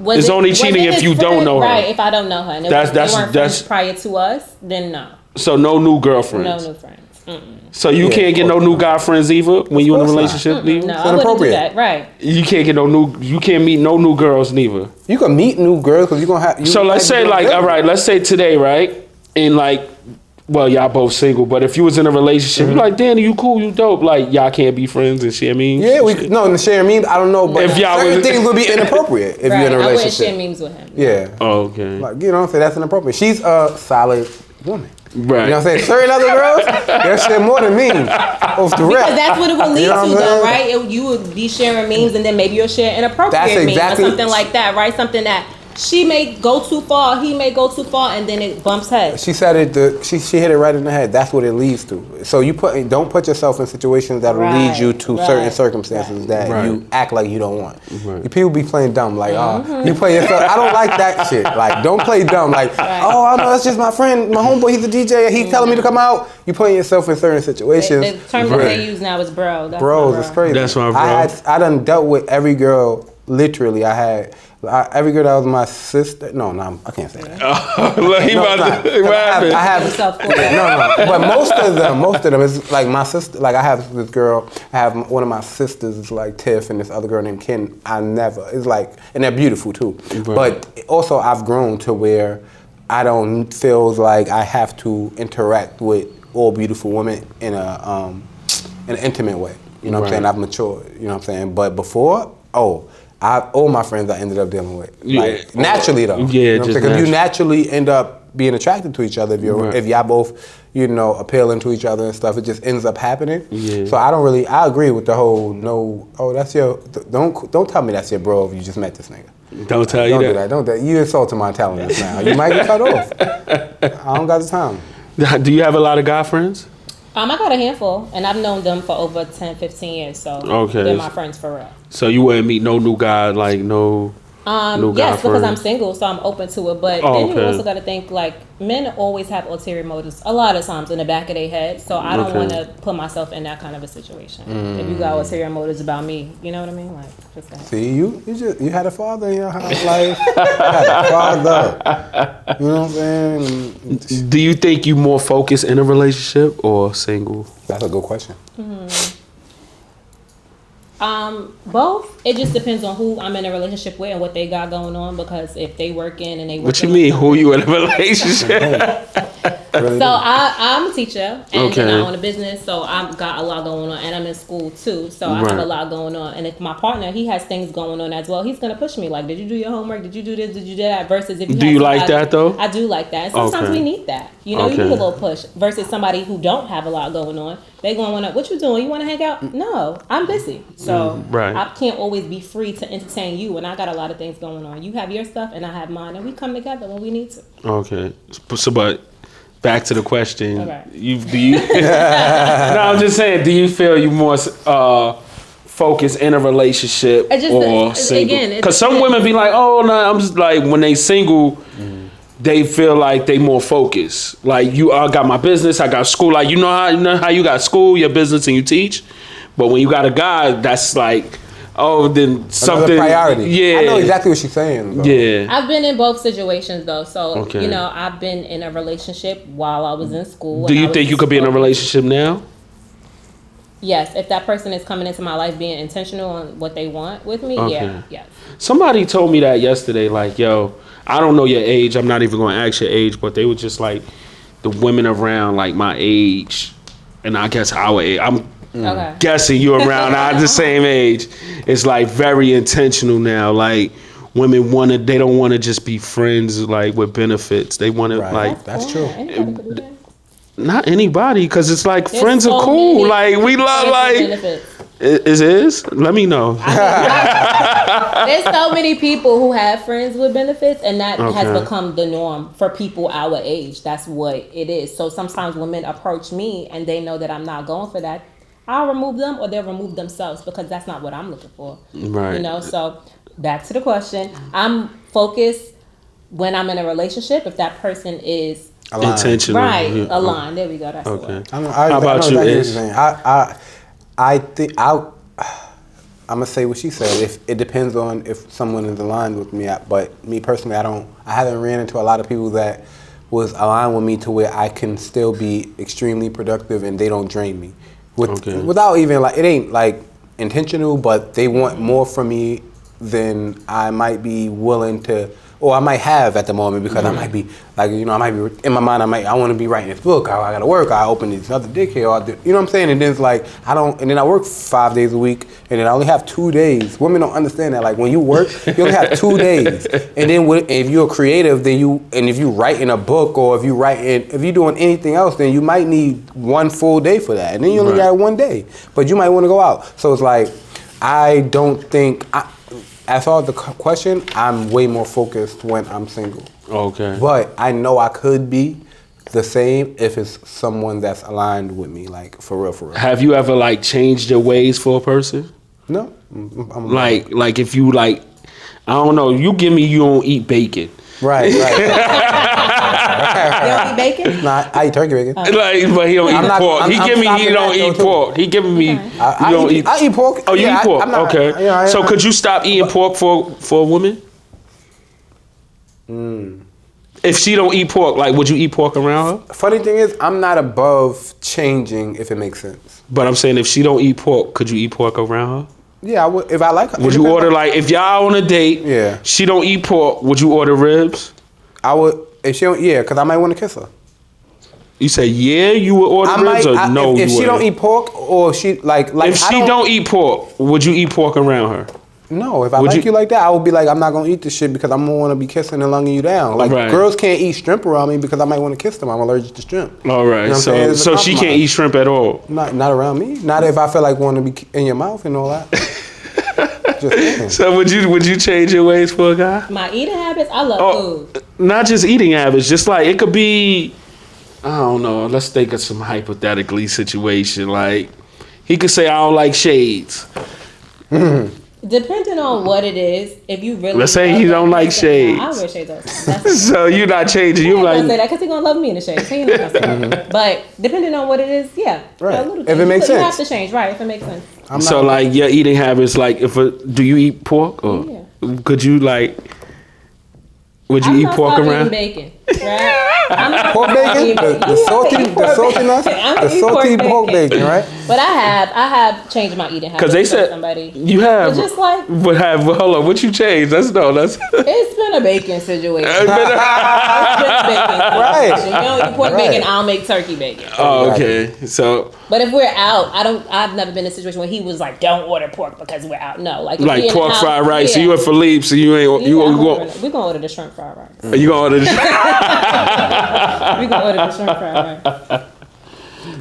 It's only cheating if you don't know her. Right, if I don't know her. And they weren't friends prior to us, then no. So no new girlfriends? No new friends. Mm-mm. So you can't get no new guy friends either when you in a relationship? No, I wouldn't do that. Right. You can't get you can't meet no new girls neither. You can meet new girls because you're going to have... So let's say like, all right, let's say today, right? And like, well, y'all both single, but if you was in a relationship, you're like, Danny, you cool, you dope. Like, y'all can't be friends and share memes? Yeah, in share memes, I don't know, but if certain things would be inappropriate if you're in a relationship. I wouldn't share memes with him. Yeah. Oh, okay. Like, you know what I'm saying? That's inappropriate. She's a solid woman. Right. You know what I'm saying? Certain other girls, they'll share more than memes off the rip. Because that's what it would lead to, though, right? You would be sharing memes and then maybe you'll share inappropriate memes or something like that, right? Something that she may go too far, he may go too far, and then it bumps heads. She said it. She hit it right in the head. That's what it leads to. So don't put yourself in situations that will lead you to certain circumstances that you act like you don't want. Right. People be playing dumb, like you play yourself. I don't like that shit. Like don't play dumb. Like I know that's just my friend, my homeboy. He's a DJ. He's telling me to come out. You putting yourself in certain situations. The term that they use now is bro. That's bros, it's crazy. That's my bro. I done dealt with every girl. Literally, every girl that was my sister. No, I can't say that. Look, he about to. I have no. But most of them is like my sister. Like I have this girl. I have one of my sisters is like Tiff, and this other girl named Ken. It's like, and they're beautiful too. Right. But also, I've grown to where I don't feel like I have to interact with all beautiful women in an intimate way. You know what I'm saying? I've matured. You know what I'm saying? But before, all my friends I ended up dealing with. Like, naturally though. Yeah, because you naturally end up being attracted to each other if y'all both, appealing to each other and stuff. It just ends up happening. Yeah. So I agree with the whole that's your, don't tell me that's your bro if you just met this nigga. Don't tell you that. Don't do that. You insulted my intelligence now. You might get cut off. I don't got the time. Do you have a lot of guy friends? I got a handful, and I've known them for over 10, 15 years, so they're my friends for real. So you wouldn't meet no new guy, like no new guy yes, friends? because I'm single, so I'm open to it. But then you also got to think, like, men always have ulterior motives a lot of times in the back of their head, so I don't want to put myself in that kind of a situation. If you got ulterior motives about me, you know what I mean? Like, just that. See, you had a father in your house, like, you had a father. You know what I'm saying? Do you think you more focused in a relationship or single? That's a good question. Both. It just depends on who I'm in a relationship with and what they got going on. Because if they working and they working, what you mean? Who you in a relationship? So I'm a teacher and then I own a business, so I've got a lot going on, and I'm in school too, so I have a lot going on. And if my partner, he has things going on as well, he's gonna push me like, did you do your homework? Did you do this? Did you do that? Versus if you do you like that though? I do like that. And sometimes we need that. You need a little push. Versus somebody who don't have a lot going on, they going to, what you doing? You want to hang out? No, I'm busy. So I can't always be free to entertain you, and I got a lot of things going on. You have your stuff, and I have mine, and we come together when we need to. Okay, so but. Back to the question. Okay. No, I'm just saying, do you feel you more focused in a relationship or single? Because some women be like, oh, no, I'm just like, when they single, they feel like they more focused. Like, I got my business, I got school. Like, you know how you got school, your business, and you teach? But when you got a guy, that's like, then something. Another priority. Yeah. I know exactly what she's saying, though. Yeah. I've been in both situations, though. So, I've been in a relationship while I was in school. Do you think you could be in a relationship now? Yes. If that person is coming into my life being intentional on what they want with me, yes. Somebody told me that yesterday, like, yo, I don't know your age. I'm not even going to ask your age, but they were just like, the women around, like, my age, and I guess our age. I'm guessing you're around the same age. It's like very intentional now. Like women they don't want to just be friends like with benefits. They want to like. That's true. Not anybody, because it's like friends are cool. Like we love like. Is? Let me know. There's so many people who have friends with benefits, and that has become the norm for people our age. That's what it is. So sometimes women approach me and they know that I'm not going for that. I'll remove them, or they'll remove themselves, because that's not what I'm looking for. Right. So back to the question. I'm focused when I'm in a relationship if that person is aligned. Intentional. Right. Aligned. There we go. That's the word. How about you, Ish? I think I'm gonna say what she said. If it depends on if someone is aligned with me, but me personally, I haven't ran into a lot of people that was aligned with me to where I can still be extremely productive and they don't drain me. Without even like, it ain't like intentional, but they want more from me than I might be willing to, or I might have at the moment, because I might be like, I might be in my mind, I want to be writing this book. I gotta work. I open this other dickhead. You know what I'm saying? And then it's like and then I work 5 days a week, and then I only have 2 days. Women don't understand that. Like when you work, you only have 2 days, and then if you're creative, if you write in a book, or if you're doing anything else, then you might need 1 full day for that, and then you only got 1 day, but you might want to go out. So it's like, I don't think as far as the question, I'm way more focused when I'm single. Okay. But I know I could be the same if it's someone that's aligned with me, like for real, for real. Have you ever like changed your ways for a person? No. Like if you like, I don't know, you give me you don't eat bacon. Right. You don't eat bacon? Nah, I eat turkey bacon. Like, but he don't eat pork. He give me he don't eat pork. He giving me I eat pork. Oh, you eat pork? Okay. So I- could you stop eating pork for a woman? If she don't eat pork, like would you eat pork around her? Funny thing is, I'm not above changing if it makes sense. But I'm saying if she don't eat pork, could you eat pork around her? Yeah, I would if I like her. Would you order like if y'all on a date? Yeah. She don't eat pork. Would you order ribs? I would if she don't. Yeah, because I might want to kiss her. You say yeah, you would order ribs or no? If you she don't wouldn't? eat pork or she like If she don't eat pork, would you eat pork around her? No, if I Would like you- you like that, I would be like, I'm not gonna eat this shit because I'm gonna want to be kissing and lunging you down. Like Right. girls can't eat shrimp around me because I might want to kiss them. I'm allergic to shrimp. All right, You know what I'm saying? It's a so she can't compromise. eat shrimp at all. Not around me. Not if I feel like wanting to be in your mouth and all that. Just saying. So would you change your ways for a guy? My eating habits, I love food. Not just eating habits, just like it could be. I don't know. Let's think of some hypothetically situation. Like he could say, "I don't like shades." Depending on what it is, if you really Let's say love he that don't like person, shades. I wear shades all the time. That's So you're not changing. He You ain't gonna say like that because he's gonna love me in the shades. He ain't gonna say that. But depending on what it is, yeah, Right. a little If change. it makes You have sense. to change, right? If it makes sense. so like your eating habits. Like do you eat pork or could you like? Would you I'm eat not pork stop around? eating bacon, right? I'm not Pork stop bacon, eating bacon. the saltiness, I'm the eating salty pork bacon, right? But I have changed my eating habits. Because they for said somebody. you have. But just like hold on. What you changed? Let's know. That's it's been a bacon situation. It's been a bacon Right. situation. You don't eat pork Right. bacon, I'll make turkey bacon. oh, okay. So But if we're out, I've never been in a situation where he was like, "Don't order pork because we're out." No, like if we like in the pork house, fried rice. So yeah. you at Philippe's, so you ain't you go. We're gonna order the shrimp fried rice. You gonna order? We're gonna order the shrimp fried rice.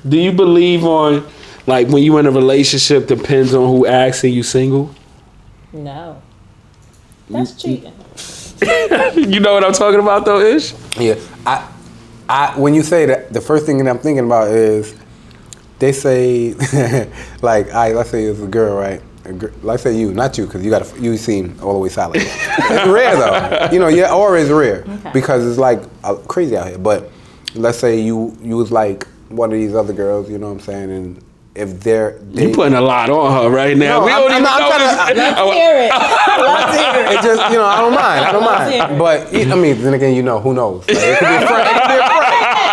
Do you believe on like when you in a relationship depends on who asks and you single? No, that's cheating. You know what I'm talking about though, Ish? Yeah, I when you say that, the first thing that I'm thinking about is they say like, let's say it's a girl, right? Let's say you, not you, because you seem all the way solid. It's rare though, you know. Your aura is rare because it's like crazy out here. But let's say you was like one of these other girls, you know what I'm saying, and if You putting a lot on her right now. No, Let's hear it. Let's hear it. It just, you know, I don't mind. But I mean, then again, you know, who knows? Like, it could be a friend.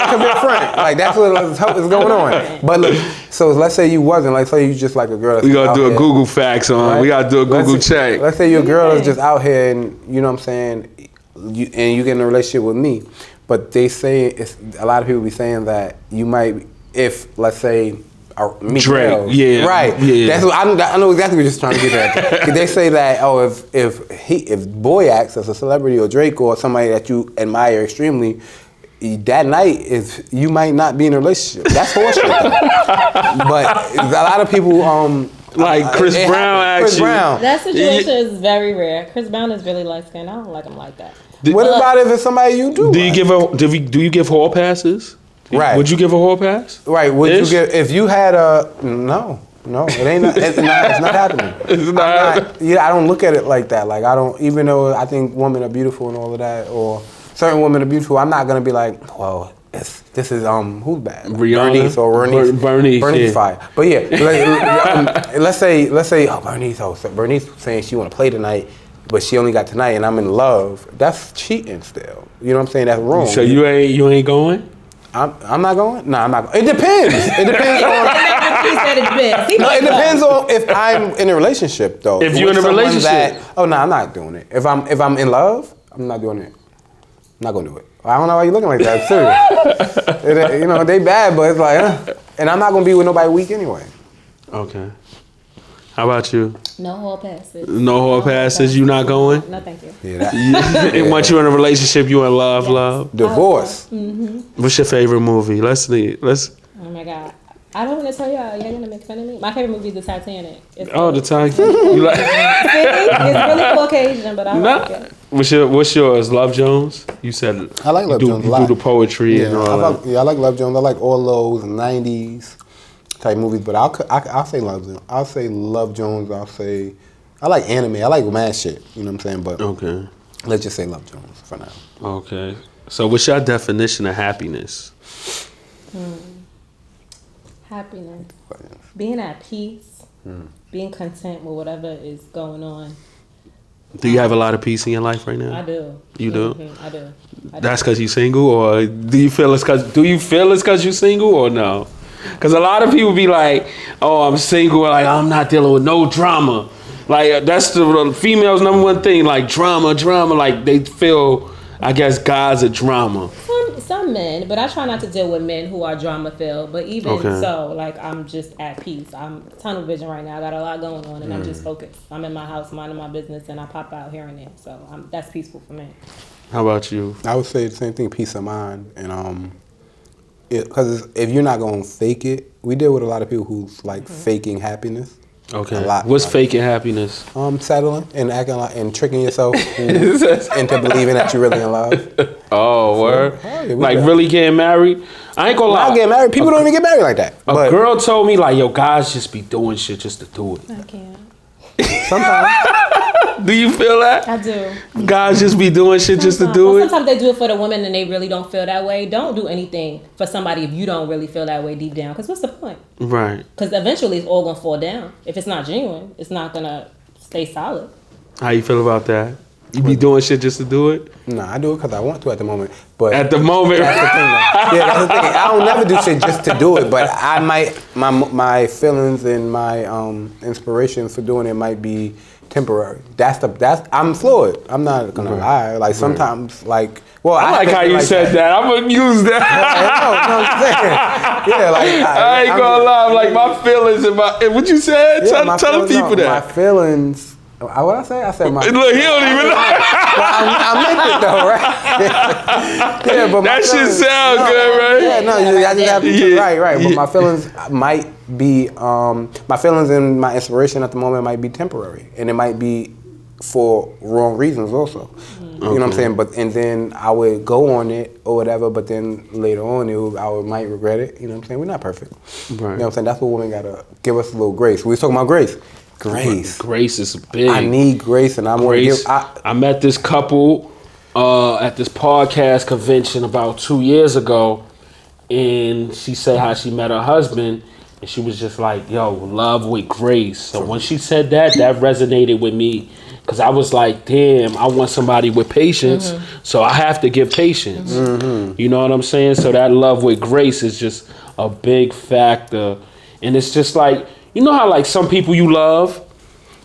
It could be a friend. Like that's what is going on. But look, so let's say you wasn't. Like, say you just like a girl. That's We gotta out do a here, Google facts on. right? We gotta do a Google check. Let's say your girl is just out here, and you know what I'm saying, you get in a relationship with me. But they say a lot of people be saying that you might, if let's say. Meet Drake, girls. yeah, right. yeah. That's what I know exactly what you're trying to get at. 'Cause they say that if boy acts as a celebrity or Drake or somebody that you admire extremely, that night you might not be in a relationship. That's horseshit. But a lot of people like Chris Brown actually. That situation is very rare. Chris Brown is really light skinned. I don't like him like that. What about if it's somebody you do? Do you give hall passes? Right. Would you give a hall pass? Right. Would Ish? you give if you had a no? It ain't. It's not happening. It's not. Yeah, I don't look at it like that. Like I don't. Even though I think women are beautiful and all of that, or certain women are beautiful, I'm not gonna be like, well, this is who's bad? Rihanna? Bernice, yeah. Fire. But yeah, let's say Bernice. So Bernice saying she want to play tonight, but she only got tonight, and I'm in love. That's cheating still. You know what I'm saying? That's wrong. So you ain't going? I'm not going? No, I'm not going. It depends. It depends on. He said it depends. No, it depends on if I'm in a relationship though. If you're in a With someone relationship. I'm not doing it. If I'm in love, I'm not doing it. I'm not gonna do it. I don't know why you're looking like that. I'm serious. You know, they bad, but it's like, and I'm not gonna be with nobody weak anyway. Okay. How about you? No hall passes. No hall passes. You not going? No, thank you. Yeah, And once you're in a relationship, you in love. divorce. What's your favorite movie? Let's. Oh my God. I don't want to tell y'all. Y'all gonna make fun of me. My favorite movie is The Titanic. It's The Titanic. You like? it's really Caucasian, but I like it. What's yours? Love Jones? You said I like Love Jones a lot. You do the poetry and all that. I like Love Jones. I like all those 90s type movies, but I'll say Love Jones. I'll say Love Jones. I like anime. I like mad shit. You know what I'm saying? But okay, let's just say Love Jones for now. Okay. So what's your definition of happiness? Happiness. Being at peace. Being content with whatever is going on. Do you have a lot of peace in your life right now? I do. You do? Mm-hmm. I do. That's because you single, or do you feel it's because you single, or no? Because a lot of people be like, "Oh, I'm single, like I'm not dealing with no drama." Like that's the female's number one thing, like drama. Like they feel, I guess, guys are drama. Some men, but I try not to deal with men who are drama filled. But even so, like I'm just at peace. I'm tunnel vision right now. I got a lot going on, and I'm just focused. I'm in my house minding my business, and I pop out here and there. So that's peaceful for me. How about you? I would say the same thing, peace of mind, and because if you're not gonna fake it, we deal with a lot of people who's like faking happiness. Okay. What's faking happiness? Settling and acting like and tricking yourself into believing that you're really in love. Oh, word. Like really getting married? I ain't gonna lie. Not getting married. People don't even get married like that. A girl told me like, yo, guys just be doing shit just to do it. I can't. Sometimes. Do you feel that? I do. Guys just be doing shit just to do it? Sometimes they do it for the women and they really don't feel that way. Don't do anything for somebody if you don't really feel that way deep down. Because what's the point? Right. Because eventually it's all going to fall down. If it's not genuine, it's not going to stay solid. How you feel about that? You be doing shit just to do it? No, I do it because I want to at the moment. But at the moment, that's the thing. That's the thing. I don't never do shit just to do it. But I might my feelings and my inspirations for doing it might be temporary. I'm fluid. I'm not gonna lie. Like sometimes, like I like how you said that. I'm gonna use that. Yeah, like I ain't gonna lie. Like my feelings and what you said. Tell the people that my feelings. What I say? I said my. Look, he don't even know. I meant it though, right? Yeah, but that shit sound good, right? Yeah, no, I just have to right. But my feelings might be my feelings and my inspiration at the moment might be temporary, and it might be for wrong reasons also. You know what I'm saying? And then I would go on it or whatever, but then later on I might regret it. You know what I'm saying? We're not perfect. Right. You know what I'm saying? That's what women gotta give us a little grace. We was talking about grace. Grace is big. I need grace, and I'm grace. I met this couple at this podcast convention about 2 years ago, and she said how she met her husband, and she was just like, "Yo, love with grace." So when she said that resonated with me, because I was like, "Damn, I want somebody with patience, so I have to give patience." You know what I'm saying? So that love with grace is just a big factor, and it's just like. You know how like some people you love,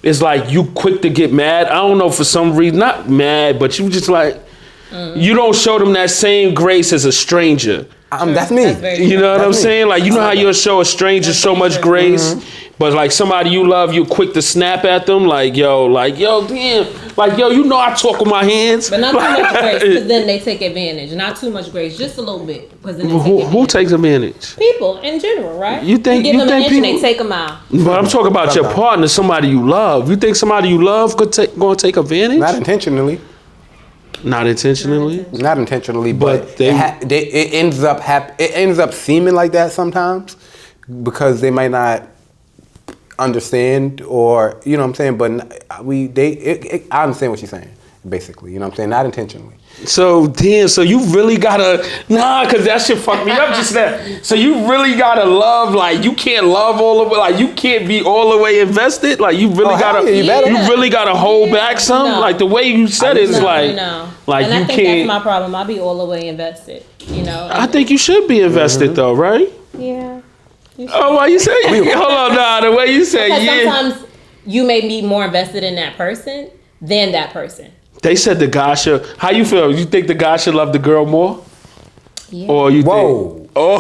it's like you quick to get mad. I don't know, for some reason, not mad, but you just like, you don't show them that same grace as a stranger. That's me. You know what I'm saying? Like, you know how you'll show a stranger so much grace, but like somebody you love, you're quick to snap at them. Like, yo, damn. Like, yo, you know I talk with my hands. But not too much grace, because then they take advantage. Not too much grace, just a little bit. Because then who takes advantage? People in general, right? You give them an inch and they take a mile. But I'm talking about your partner, somebody you love. You think somebody you love going to take advantage? Not intentionally. Not intentionally. Not intentionally, but it ends up seeming like that sometimes because they might not understand, or you know what I'm saying. But I understand what she's saying, basically. You know what I'm saying? Not intentionally. So damn, so you really gotta cause that shit fucked me up just now. So you really gotta love, like you can't love all the way, like you can't be all the way invested. Like you really really gotta hold back some. No. Like the way you said it is like and you I think can't. That's my problem. I'll be all the way invested. You know. I think you should be invested though, right? Yeah. Oh, why you say? Hold on, the way you say sometimes you may be more invested in that person than that person. They said the guy should. How you feel? You think the guy should love the girl more? Yeah. Or you Whoa. think? Oh.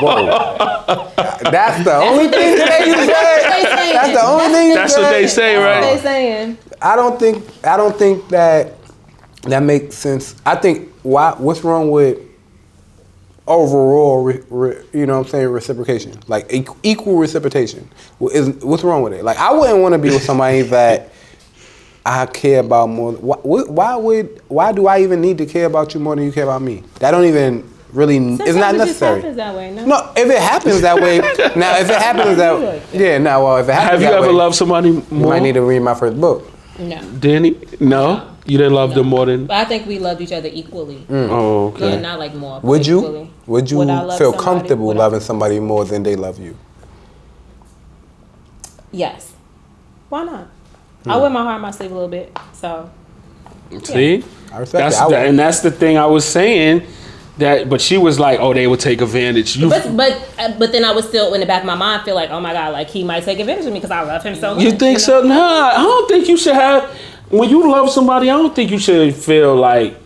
Whoa. That's the only thing that you say. That's the only thing you say. That's what they say, right? That's what they saying. I don't think that makes sense. I think what's wrong with overall, you know what I'm saying, reciprocation, like equal reciprocation. What's wrong with it? Like, I wouldn't want to be with somebody that I care about more. Why do I even need to care about you more than you care about me? That don't even really. Sometimes it's not it necessary. Just happens that way, no? No, if it happens that way, now if it happens that, yeah, now well, if it happens Have you that ever way, loved somebody more? you might need to read my first book. No. Danny? No? You didn't love them more than? But I think we loved each other equally. Oh, okay. Yeah, not like more. Would you? Equally. Would you feel comfortable loving somebody more than they love you? Yes. Why not? I wear my heart on my sleeve a little bit, so. See? I respect and that's the thing I was saying. But she was like, oh, they would take advantage. But then I would still, in the back of my mind, feel like, oh my God, like he might take advantage of me because I love him so much. You think so? Nah, I don't think you should have. When you love somebody, I don't think you should feel like,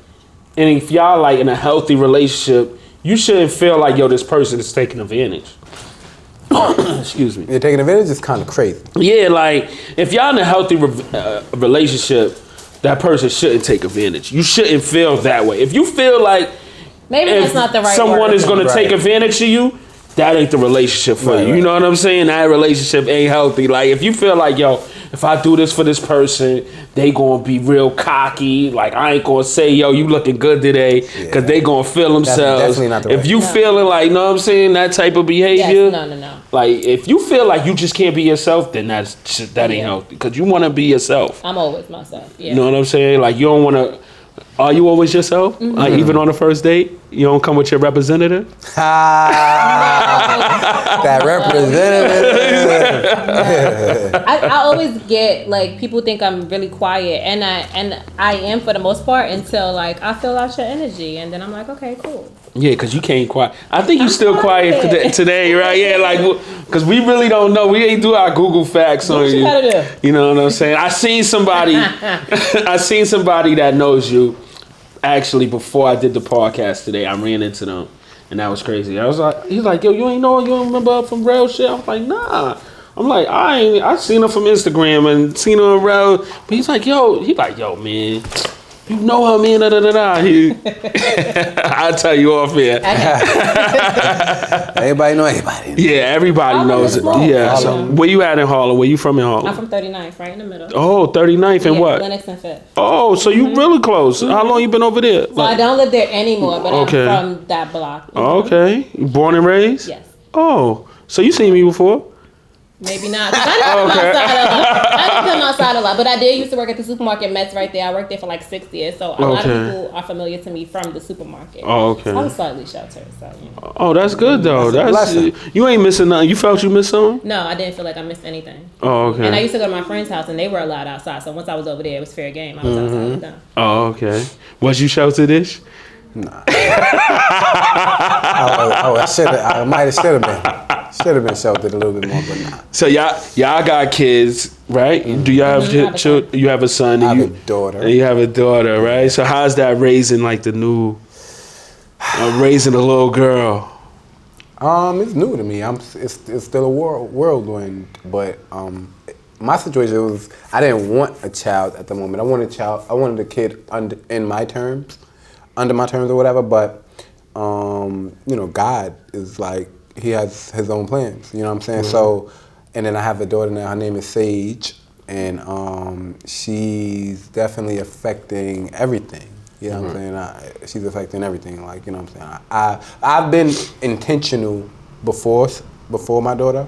and if y'all like in a healthy relationship, you shouldn't feel like, yo, this person is taking advantage. Excuse me. You're taking advantage is kind of crazy. Yeah, like if y'all in a healthy relationship, that person shouldn't take advantage. You shouldn't feel that way. If you feel like maybe that's not the right someone word. is going to take advantage of you, that ain't the relationship for you. You know what I'm saying? That relationship ain't healthy. Like if you feel like, yo, if I do this for this person, they gonna be real cocky. Like I ain't gonna say, yo, you looking good today, because they gonna feel themselves. That's definitely not the right. If you feeling like, know what I'm saying, that type of behavior. Yes, no. Like if you feel like you just can't be yourself, then that ain't healthy. Because you want to be yourself. I'm always myself. Yeah. You know what I'm saying? Like you don't want to. Are you always yourself? Mm-hmm. Like even on the first date, you don't come with your representative. That representative. I always get like people think I'm really quiet, and I am for the most part until like I feel out your energy, and then I'm like, okay, cool. Yeah, because you can't quiet. I think you still quiet today, right? Yeah, like because we really don't know. We ain't do our Google facts on you. You know what I'm saying? I seen somebody that knows you. Actually, before I did the podcast today, I ran into them, and that was crazy. I was like, he's like, yo, you don't remember her from real shit? I was like, nah. I'm like, I seen her from Instagram and seen her on real. But he's like, yo, man, you know her, man, I'll tell you off here. Everybody know everybody. Yeah, everybody knows it. Yeah. So, where you at in Harlem? Where you from in Harlem? I'm from 39th, right in the middle. Oh, 39th and what? Lenox and Fifth. Oh, so you really close. How long you been over there? So I don't live there anymore, but I'm from that block. Okay. You born and raised? Yes. Oh, so you seen me before? Maybe not. I didn't come outside a lot, but I did used to work at the supermarket Mets right there. I worked there for like 6 years, so a lot of people are familiar to me from the supermarket. Oh, okay. I was slightly sheltered, so you know. Oh, that's good though. That's you ain't missing nothing. You felt you missed something? No, I didn't feel like I missed anything. Oh, okay. And I used to go to my friend's house, and they were allowed outside. So once I was over there, it was fair game. I was outside with them. Oh, okay. Was you sheltered-ish? Nah. I might have should have been. Should have been sheltered a little bit more, but nah. So y'all got kids, right? Do y'all have children? You have a son. I have a daughter. And you have a daughter, right? So how's that raising like the new, raising a little girl? It's new to me. It's still a whirlwind, but my situation was I didn't want a child at the moment. I wanted a kid under my terms or whatever. But you know, God is like. He has his own plans, you know what I'm saying? Mm-hmm. So, and then I have a daughter now, her name is Sage, and she's definitely affecting everything, you know what I'm saying? She's affecting everything, like, you know what I'm saying? I've been intentional before my daughter,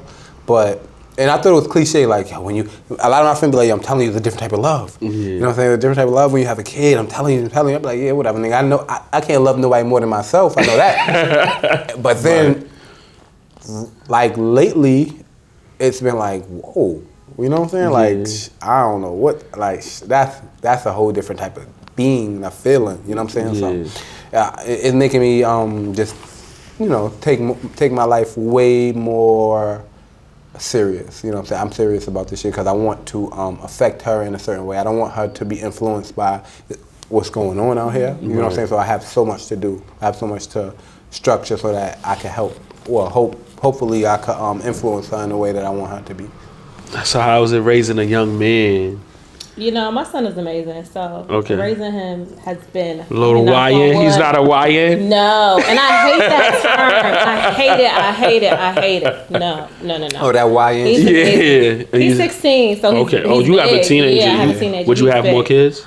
and I thought it was cliche, like, yo, a lot of my friends be like, yo, I'm telling you, it's a different type of love. Mm-hmm. You know what I'm saying? It's a different type of love when you have a kid, I'm telling you, I'm be like, yeah, whatever, nigga, I know, I can't love nobody more than myself, I know that. But then, like lately, it's been like, whoa, you know what I'm saying? Like, I don't know what, like that's a whole different type of being, a feeling, you know what I'm saying? So, it's making me just, you know, take my life way more serious. You know what I'm saying? I'm serious about this shit because I want to affect her in a certain way. I don't want her to be influenced by what's going on out here. You know what I'm saying? So I have so much to do. I have so much to structure so that I can help. Well, hopefully I could influence her in the way that I want her to be. So how is it raising a young man? You know, my son is amazing. So raising him has been a little YN. He's not a YN. No, and I hate that term. I hate it. No. Oh, that YN. He's 16, so he's Oh, you have a teenager. Yeah, I have a teenager. Would you have more kids?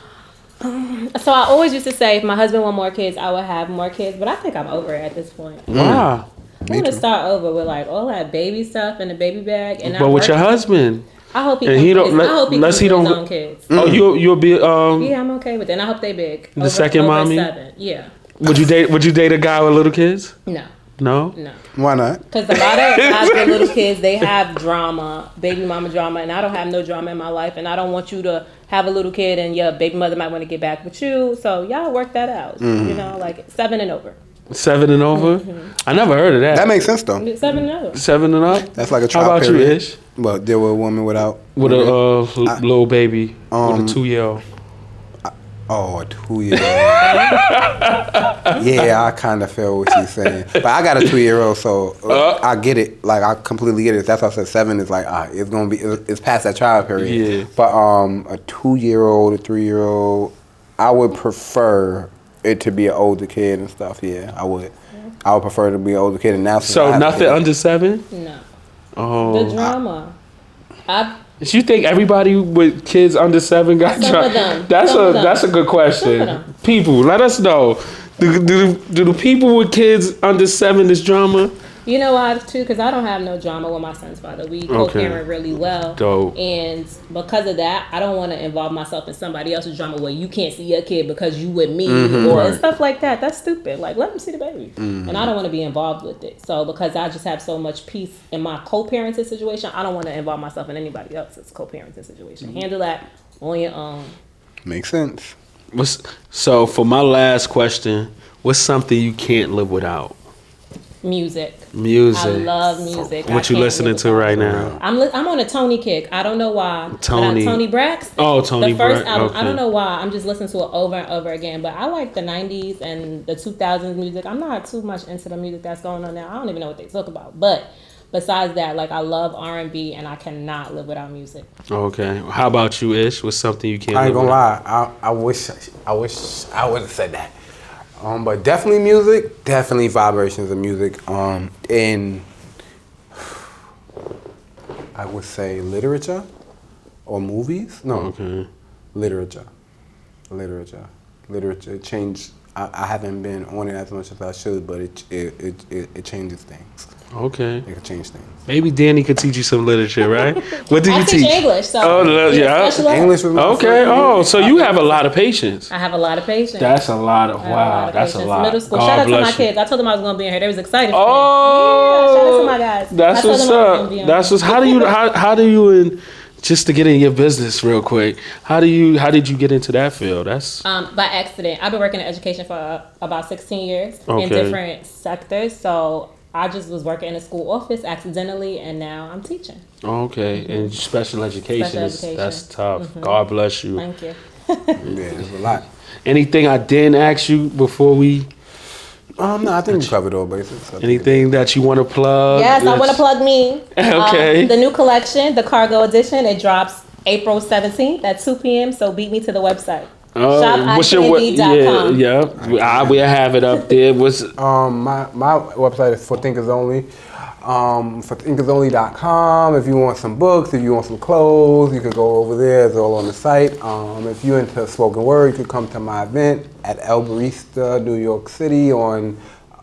So I always used to say, if my husband want more kids, I would have more kids. But I think I'm over it at this point. Wow. I want to start over with like all that baby stuff in the baby bag. But with your husband. I hope he comes his own kids. Oh, you'll be Yeah, I'm okay with it. And I hope they big. The second mommy. 7. Yeah. Would you date a guy with little kids? No. No? Why not? Because a lot of guys with little kids, they have drama, baby mama drama, and I don't have no drama in my life, and I don't want you to have a little kid and your baby mother might want to get back with you. So y'all work that out. You know, like 7 and over. 7 and over? I never heard of that. That makes sense though. 7 and over. 7 and up? That's like a trial How about period. you, Ish? Well, deal with a woman with a little baby with a 2-year-old. Oh, a 2-year-old. Yeah, I kind of feel what she's saying. But I got a 2-year-old, so I get it. Like, I completely get it. That's why I said 7 is like, it's going to be, it's past that trial period. Yeah. But a 2-year-old, a 3-year-old, I would prefer it to be an older kid and stuff. Yeah, I would. I would prefer it to be an older kid. And now, so nothing under 7? No. Oh. The drama. You think everybody with kids under 7 got drama? That's a good question. People, let us know. Do the people with kids under 7 is drama? You know why too? Because I don't have no drama with my son's father. We co-parent really well. Dope. And because of that, I don't want to involve myself in somebody else's drama where you can't see your kid because you with me or stuff like that. That's stupid. Like, let them see the baby. And I don't want to be involved with it. So because I just have so much peace in my co-parenting situation, I don't want to involve myself in anybody else's co-parenting situation. Handle that on your own. Makes sense. So for my last question, what's something you can't live without? Music. I love music. What you listening to right now? I'm on a Tony kick. I don't know why. Tony Braxton. Oh, Tony The first Braxton. album. Okay. I don't know why. I'm just listening to it over and over again. But I like the 90s and the 2000s music. I'm not too much into the music that's going on now. I don't even know what they talk about. But besides that, like I love R&B and I cannot live without music. Okay. How about you, Ish? What's something you can't I ain't live gonna without? lie. I wish I would have said that. But definitely music, definitely vibrations of music. And I would say literature or movies. No, literature changed. I haven't been on it as much as I should, but it changes things. Okay. It can change things. Maybe Danny could teach you some literature, right? What did you teach? I teach English, so English was my okay. Oh, so you have a lot of patience. I have a lot of patience. That's a lot of That's a lot. Middle school. God Shout out to my bless you. kids. I told them I was gonna be in here. They was excited. Oh, yeah, shout out to my guys. That's what's up. That's what's. How do you just to get in your business real quick? How did you get into that field? That's by accident. I've been working in education for about 16 years in Okay. different sectors. So I just was working in a school office accidentally, and now I'm teaching. okay. And special education that's tough. God bless you. Thank you. Yeah, there's a lot. Anything I didn't ask you before we? No, I think we covered all bases. Anything that you want to plug? Yes, I want to plug me. Okay. The new collection, the Cargo Edition, it drops April 17th at 2 p.m. So beat me to the website. Shop Eyekandydanie.com. Yeah. We'll have it up there. What's my website is for Thinkers Only. For thinkersonly.com. If you want some books, if you want some clothes, you could go over there. It's all on the site. If you're into spoken word, you could come to my event at El Barista, New York City on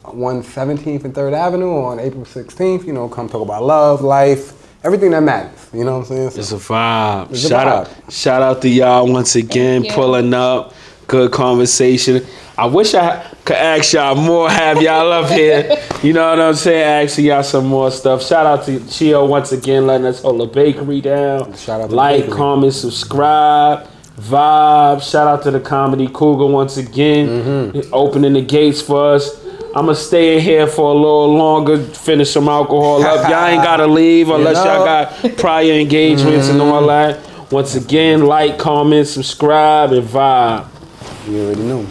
117th and 3rd Avenue on April 16th. You know, come talk about love, life, everything that matters. You know what I'm saying? So, it's a vibe. It's a vibe. Shout out to y'all once again, pulling up. Good conversation. I wish I could ask y'all more, have y'all up here. You know what I'm saying? Asking y'all some more stuff. Shout out to Chio once again, letting us hold the bakery down. Shout out to like, the bakery. comment, subscribe, vibe. Shout out to the Comedy Cougar once again, opening the gates for us. I'm going to stay in here for a little longer, finish some alcohol up. Y'all ain't got to leave unless y'all got prior engagements and all that. Once again, like, comment, subscribe, and vibe. you already know.